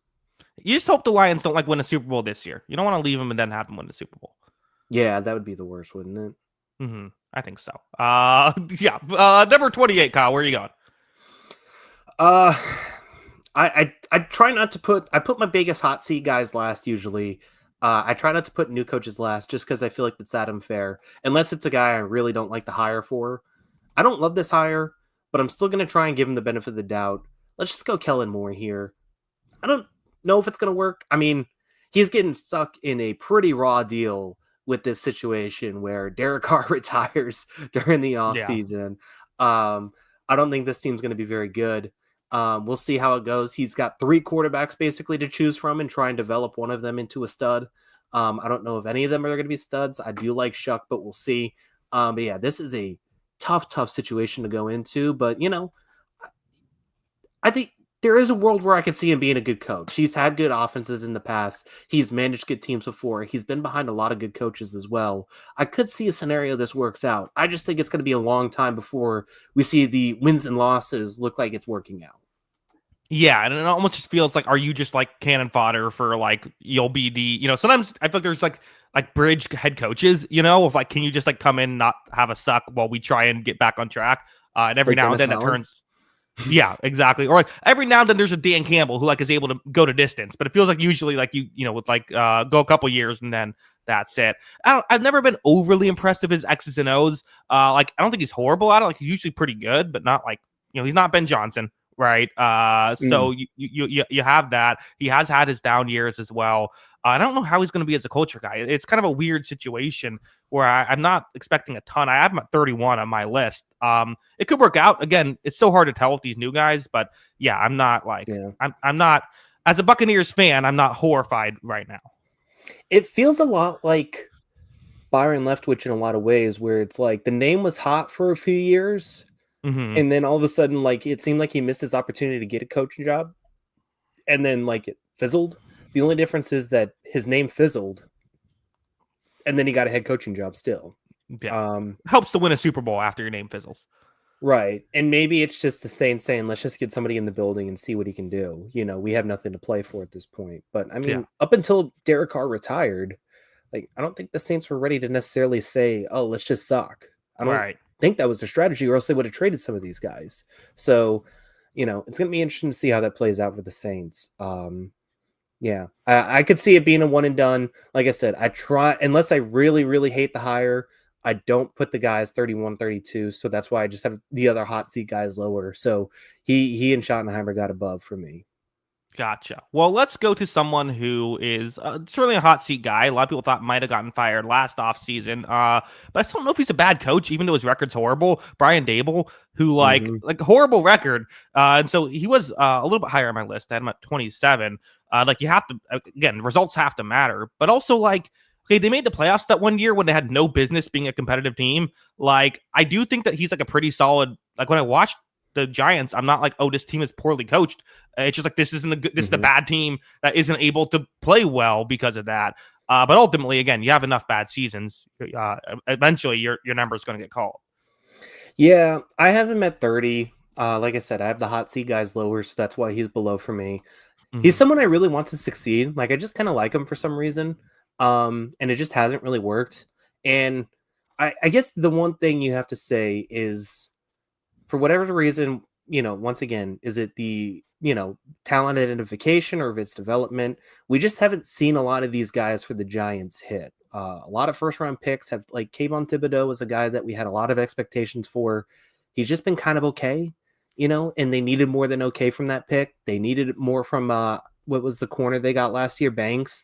You just hope the Lions don't win a Super Bowl this year. You don't want to leave them and then have them win the Super Bowl. Yeah, that would be the worst, wouldn't it? Mm-hmm. I think so. Yeah. Number 28, Kyle. Where are you going? I try not to I put my biggest hot seat guys last usually. I try not to put new coaches last just because I feel like it's that unfair. Unless it's a guy I really don't like the hire for. I don't love this hire, but I'm still going to try and give him the benefit of the doubt. Let's just go Kellen Moore here. I don't know if it's going to work. I mean, he's getting stuck in a pretty raw deal with this situation where Derek Carr retires during the offseason. I don't think this team's going to be very good. We'll see how it goes. He's got 3 quarterbacks basically to choose from and try and develop one of them into a stud. I don't know if any of them are going to be studs. I do like Shuck, but we'll see. But yeah, this is a tough situation to go into. But, I think there is a world where I could see him being a good coach. He's had good offenses in the past. He's managed good teams before. He's been behind a lot of good coaches as well. I could see a scenario this works out. I just think it's going to be a long time before we see the wins and losses look like it's working out. Yeah, and it almost just feels like, are you just cannon fodder for you'll be the, sometimes I feel like there's like bridge head coaches, of can you just come in, not have a suck while we try and get back on track? And every now and then it turns. Yeah, exactly. Or every now and then there's a Dan Campbell who is able to go to distance, but it feels like usually with go a couple years and then that's it. I've never been overly impressed with his X's and O's. I don't think he's horrible at it. He's usually pretty good, but not he's not Ben Johnson. Right. So you have that. He has had his down years as well. I don't know how he's going to be as a culture guy. It's kind of a weird situation where I'm not expecting a ton. I have him at 31 on my list. It could work out. Again, it's so hard to tell with these new guys, but yeah, I'm not I'm not, as a Buccaneers fan, I'm not horrified right now. It feels a lot like Byron Leftwich in a lot of ways, where it's the name was hot for a few years. Mm-hmm. And then all of a sudden, it seemed like he missed his opportunity to get a coaching job. And then, it fizzled. The only difference is that his name fizzled. And then he got a head coaching job still. Yeah. Helps to win a Super Bowl after your name fizzles. Right. And maybe it's just the saying, let's just get somebody in the building and see what he can do. We have nothing to play for at this point. But, I mean, up until Derek Carr retired, I don't think the Saints were ready to necessarily say, oh, let's just suck. I don't think that was their strategy, or else they would have traded some of these guys. So, it's going to be interesting to see how that plays out for the Saints. Yeah, I could see it being a one and done. Like I said, I try, unless I really, really hate the hire, I don't put the guys 31, 32. So that's why I just have the other hot seat guys lower. So he and Schottenheimer got above for me. Gotcha. Well, let's go to someone who is certainly a hot seat guy. A lot of people thought might have gotten fired last offseason. But I still don't know if he's a bad coach, even though his record's horrible. Brian Daboll, who horrible record. And so he was a little bit higher on my list. I had him at 27. You have to, again, results have to matter. But also okay, they made the playoffs that one year when they had no business being a competitive team. I do think that he's a pretty solid, when I watched the Giants, I'm not oh, this team is poorly coached. It's just this isn't this is the bad team that isn't able to play well because of that. But ultimately, again, you have enough bad seasons. Eventually, your number is going to get called. Yeah, I have him at 30. Like I said, I have the hot seat guys lower, so that's why he's below for me. He's Mhm. someone I really want to succeed. Like I just kind of like him for some reason. And it just hasn't really worked. And I guess the one thing you have to say is for whatever reason, once again, is it the, talent identification or if it's development? We just haven't seen a lot of these guys for the Giants hit. A lot of first round picks have, like, Kayvon Thibodeau was a guy that we had a lot of expectations for. He's just been kind of okay, and they needed more than okay from that pick. They needed more from what was the corner they got last year, Banks.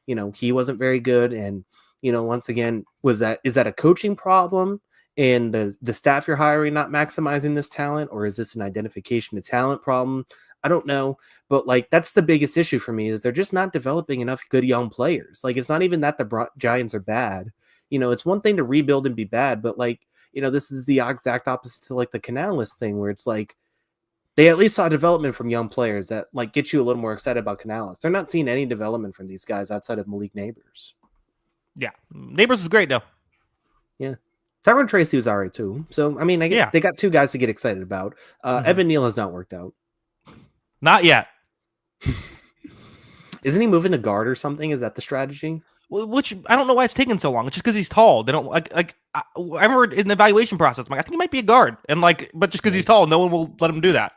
He wasn't very good. And, once again, is that a coaching problem and the staff you're hiring not maximizing this talent, or is this an identification of talent problem? I don't know. But like, that's the biggest issue for me is they're just not developing enough good young players. Like, it's not even that the Giants are bad. It's one thing to rebuild and be bad, but like, this is the exact opposite to like the Canales thing where it's like, they at least saw development from young players that like get you a little more excited about Canales. They're not seeing any development from these guys outside of Malik Neighbors. Yeah, Neighbors is great though. Yeah. Tyrone Tracy was all right too. So, I mean, Yeah. they got two guys to get excited about. Evan Neal has not worked out. Not yet. Isn't he moving to guard or something? Is that the strategy? Which I don't know why it's taking so long. It's just because he's tall. They don't like. I remember in the evaluation process, I'm like, I think he might be a guard, and like, but just because he's tall, no one will let him do that.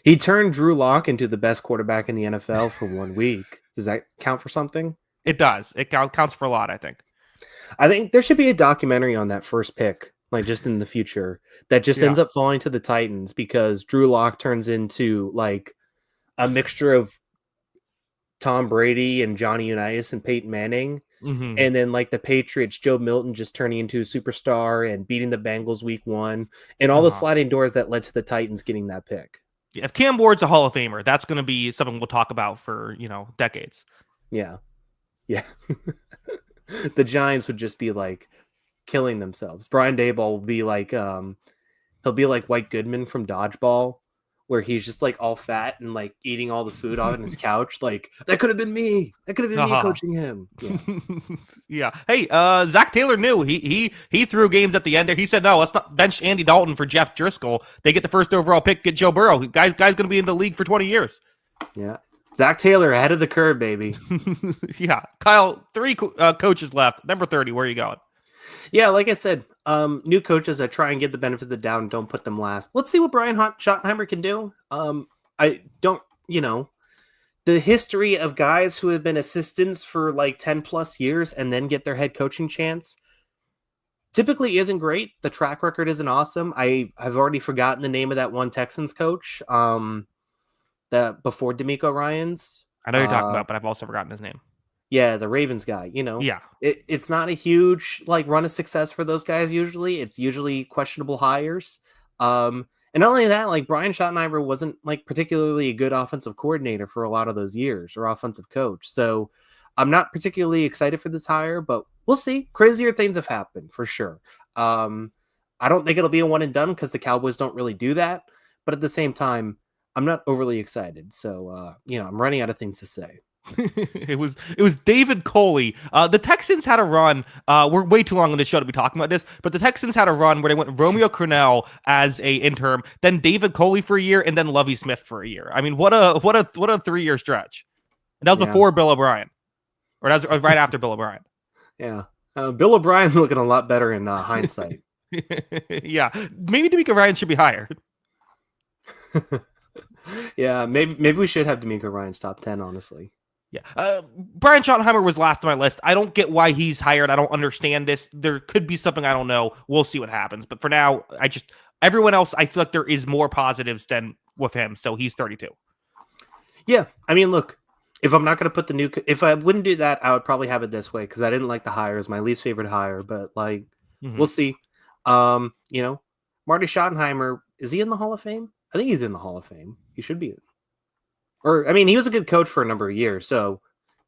He turned Drew Lock into the best quarterback in the NFL for 1 week. Does that count for something? It does. It counts for a lot, I think. I think there should be a documentary on that first pick, like just in the future, that just ends up falling to the Titans because Drew Lock turns into like a mixture of Tom Brady and Johnny Unitas and Peyton Manning. Mm-hmm. And then like the Patriots, Joe Milton just turning into a superstar and beating the Bengals week 1 and all the sliding doors that led to the Titans getting that pick. Yeah, if Cam Ward's a Hall of Famer, that's going to be something we'll talk about for, decades. Yeah. Yeah. The Giants would just be like killing themselves. Brian Daboll will be like, he'll be like White Goodman from Dodgeball, where he's just like all fat and like eating all the food on his couch. Like, that could have been me. That could have been me coaching him. Yeah. Yeah. Hey, Zack Taylor knew he threw games at the end there. He said, no, let's not bench Andy Dalton for Jeff Driscoll. They get the first overall pick, get Joe Burrow. Guy's going to be in the league for 20 years. Yeah. Zack Taylor ahead of the curve, baby. Yeah. Kyle, 3 coaches left. Number 30, where are you going? Yeah, like I said, new coaches that try and get the benefit of the doubt and don't put them last. Let's see what Brian Schottenheimer can do. I don't, the history of guys who have been assistants for like 10 plus years and then get their head coaching chance typically isn't great. The track record isn't awesome. I've already forgotten the name of that one Texans coach that before DeMeco Ryans. I know you're talking about, but I've also forgotten his name. Yeah, the Ravens guy, Yeah. It's not a huge like run of success for those guys usually. It's usually questionable hires. And not only that, like Brian Schottenheimer wasn't like particularly a good offensive coordinator for a lot of those years or offensive coach. So I'm not particularly excited for this hire, but we'll see. Crazier things have happened for sure. I don't think it'll be a one and done because the Cowboys don't really do that. But at the same time, I'm not overly excited. So, I'm running out of things to say. It was David Coley. The Texans had a run. We're way too long on the show to be talking about this, but the Texans had a run where they went Romeo Crennel as a interim, then David Coley for a year, and then Lovie Smith for a year. I mean, what a 3-year stretch. And that was before Bill O'Brien, or that was right after Bill O'Brien. Yeah, Bill O'Brien looking a lot better in hindsight. Yeah, maybe DeMeco Ryans should be hired. Yeah, maybe we should have DeMeco Ryans top 10. Honestly. Yeah. Brian Schottenheimer was last on my list. I don't get why he's hired. I don't understand this. There could be something I don't know. We'll see what happens. But for now, everyone else, I feel like there is more positives than with him. So he's 32. Yeah. I mean, look, if I'm not going to put if I wouldn't do that, I would probably have it this way because I didn't like the hire. It was my least favorite hire, but like, we'll see. Marty Schottenheimer, is he in the Hall of Fame? I think he's in the Hall of Fame. He should be. Or, I mean, he was a good coach for a number of years, so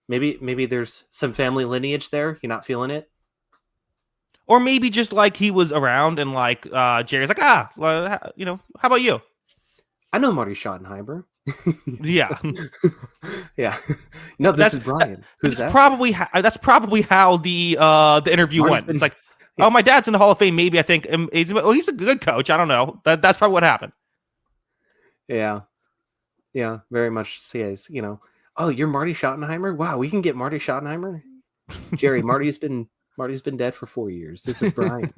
maybe there's some family lineage there. You're not feeling it? Or maybe just like he was around and like Jerry's like, how about you? I know Marty Schottenheimer. Yeah. Yeah. No, this is Brian. Who's that? That's probably how the interview went. It's like, Oh, my dad's in the Hall of Fame. Maybe I think he's a good coach. I don't know. That's probably what happened. Yeah. Yeah, very much is, oh, you're Marty Schottenheimer? Wow, we can get Marty Schottenheimer? Jerry, Marty's been dead for 4 years. This is Brian.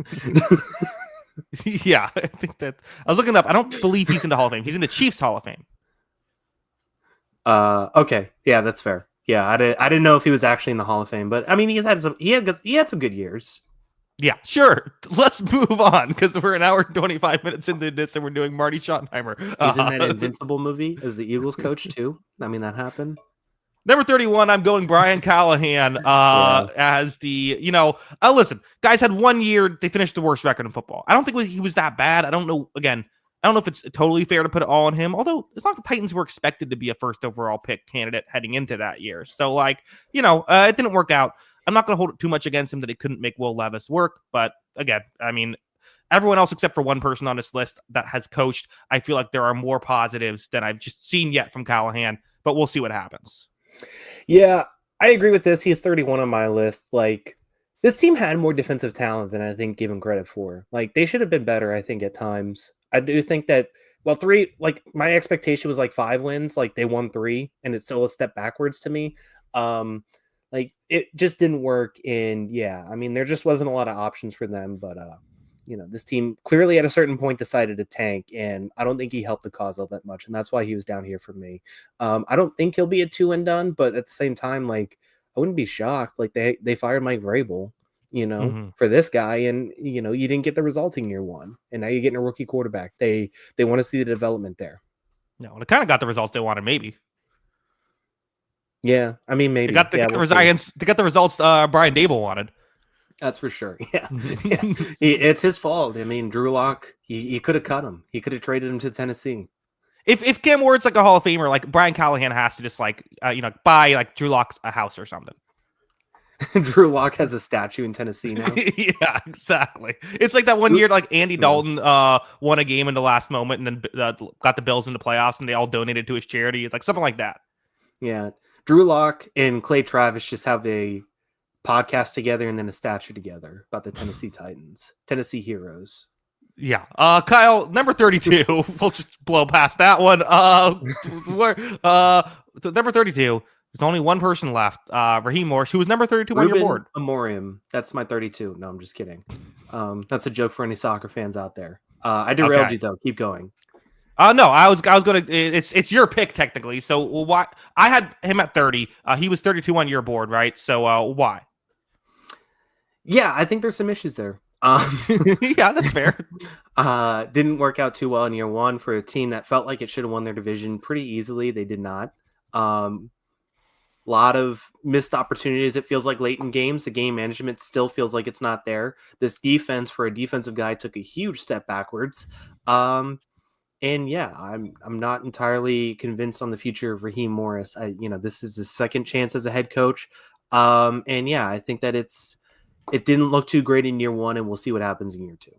Yeah, I think that I was looking up. I don't believe he's in the Hall of Fame. He's in the Chiefs Hall of Fame. Okay. Yeah, that's fair. Yeah, I didn't know if he was actually in the Hall of Fame, but I mean, he had some good years. Yeah, sure. Let's move on because we're an hour and 25 minutes into this and we're doing Marty Schottenheimer. He's in that Invincible movie as the Eagles coach too. I mean, that happened. Number 31, I'm going Brian Callahan as the, listen, guys had 1 year. They finished the worst record in football. I don't think he was that bad. I don't know. Again, I don't know if it's totally fair to put it all on him, although it's not the Titans were expected to be a first overall pick candidate heading into that year. So, it didn't work out. I'm not going to hold it too much against him that he couldn't make Will Levis work. But again, I mean, everyone else except for one person on this list that has coached, I feel like there are more positives than I've just seen yet from Callahan, but we'll see what happens. Yeah, I agree with this. He's 31 on my list. This team had more defensive talent than I think given credit for. They should have been better, I think, at times. I do think that, my expectation was 5 wins. They won 3, and it's still a step backwards to me. It just didn't work. And yeah, I mean, there just wasn't a lot of options for them, but this team clearly at a certain point decided to tank, and I don't think he helped the cause all that much. And that's why he was down here for me. I don't think he'll be a 2 and done, but at the same time, I wouldn't be shocked. They fired Mike Vrabel, for this guy, and you didn't get the result in year 1, and now you're getting a rookie quarterback. They want to see the development there. No, they kind of got the results they wanted, maybe. Yeah, I mean, maybe. They got the results Brian Daboll wanted. That's for sure. Yeah. It's his fault. I mean, Drew Lock, he could have cut him. He could have traded him to Tennessee. If Cam Ward's a Hall of Famer, Brian Callahan has to just buy Drew Lock a house or something. Drew Lock has a statue in Tennessee now. Yeah, exactly. It's like that one year, Andy Dalton won a game in the last moment and then got the Bills in the playoffs, and they all donated to his charity. It's something like that. Yeah, Drew Lock and Clay Travis just have a podcast together and then a statue together about the Tennessee Titans, Tennessee Heroes. Yeah. Kyle, number 32. We'll just blow past that one. Number 32. There's only one person left. Raheem Morris, who was number 32 on your board. Memoriam. That's my 32. No, I'm just kidding. That's a joke for any soccer fans out there. I derailed you though. Keep going. No, I was going to. It's your pick technically. So why? I had him at 30. He was 32 on your board, right? So why? Yeah, I think there's some issues there. Yeah, that's fair. Didn't work out too well in year 1 for a team that felt like it should have won their division pretty easily. They did not. Lot of missed opportunities. It feels like late in games, the game management still feels like it's not there. This defense for a defensive guy took a huge step backwards. And yeah, I'm not entirely convinced on the future of Raheem Morris. This is his second chance as a head coach. And yeah, I think that it didn't look too great in year 1, and we'll see what happens in year 2.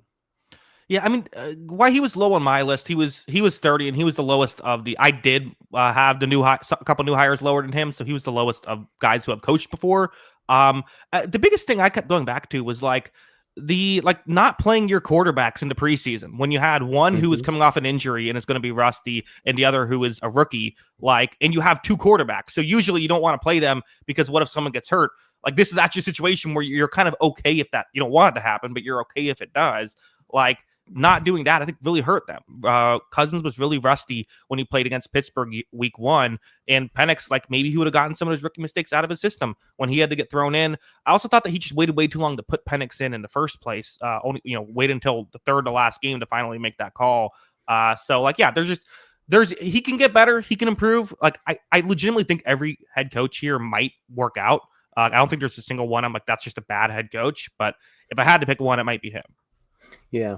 Yeah, I mean, why he was low on my list? He was 30, and he was the lowest of the. I did have a couple new hires lower than him, so he was the lowest of guys who have coached before. The biggest thing I kept going back to was not playing your quarterbacks in the preseason when you had one who was coming off an injury and is going to be rusty, and the other who is a rookie. And you have 2 quarterbacks, so usually you don't want to play them because what if someone gets hurt? This is actually a situation where you're kind of okay if that you don't want it to happen, but you're okay if it does. Not doing that, I think, really hurt them. Cousins was really rusty when he played against Pittsburgh week 1, and Penix, maybe he would have gotten some of his rookie mistakes out of his system when he had to get thrown in. I also thought that he just waited way too long to put Penix in the first place. Wait until the third to last game to finally make that call. He can get better, he can improve. I legitimately think every head coach here might work out. I don't think there's a single one I'm that's just a bad head coach, but if I had to pick one, it might be him. Yeah.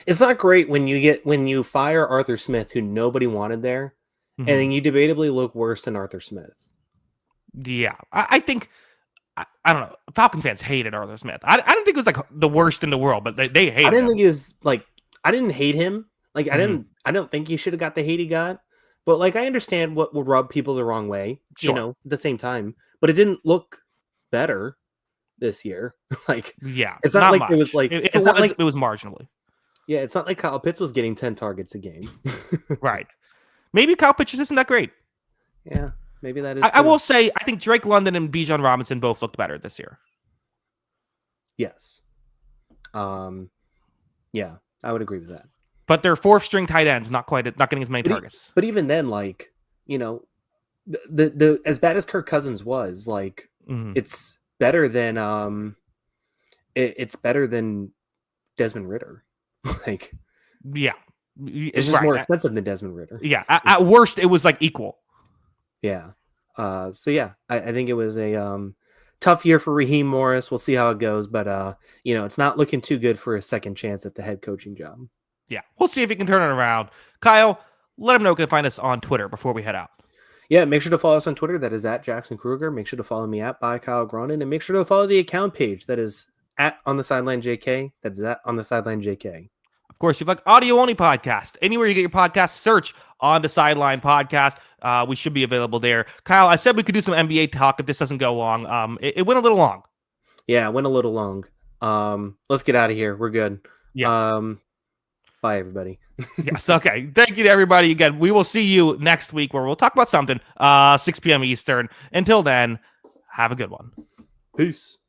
It's not great when you fire Arthur Smith, who nobody wanted there, and then you debatably look worse than Arthur Smith. Yeah, I think I don't know. Falcon fans hated Arthur Smith. I didn't think it was the worst in the world, but they hated him. I didn't think he was I didn't hate him. I don't think he should have got the hate he got. But I understand what would rub people the wrong way. Sure. At the same time, but it didn't look better. this year. Like, Yeah, it's not like much. it was like it it's not like was marginally. yeah, it's not like Kyle Pitts was getting 10 targets a game. Right. Maybe Kyle Pitts isn't that great. Yeah, maybe that is. I will say, I think Drake London and Bijan Robinson both looked better this year. Yes. Yeah, I would agree with that. But they're fourth string tight ends, not getting as many targets. But even then, like, you know, the as bad as Kirk Cousins was, like, it's better than it's better than Desmond Ritter. Like, yeah, it's just more expensive than Desmond Ritter. Yeah, at worst, it was like equal. Yeah. So yeah, I think it was a tough year for Raheem Morris. We'll see how it goes, but you know, it's not looking too good for a second chance at the head coaching job. Yeah, we'll see if he can turn it around. Kyle, let him know you can find us on Twitter before we head out. Yeah, make sure to follow us on Twitter. That is at Jackson Kruger. Make sure to follow me at by Kyle Gronin, and make sure to follow the account page. That is at On the Sideline JK. That's at On the Sideline JK. Of course, you've like audio only podcast. Anywhere you get your podcast, search On the Sideline podcast. We should be available there. Kyle, I said we could do some NBA talk if this doesn't go long. It went a little long. Yeah, it went a little long. Let's get out of here. We're good. Yeah. Bye, everybody. Yes. Okay. Thank you to everybody again. We will see you next week where we'll talk about something. 6 p.m. Eastern. Until then, have a good one. Peace.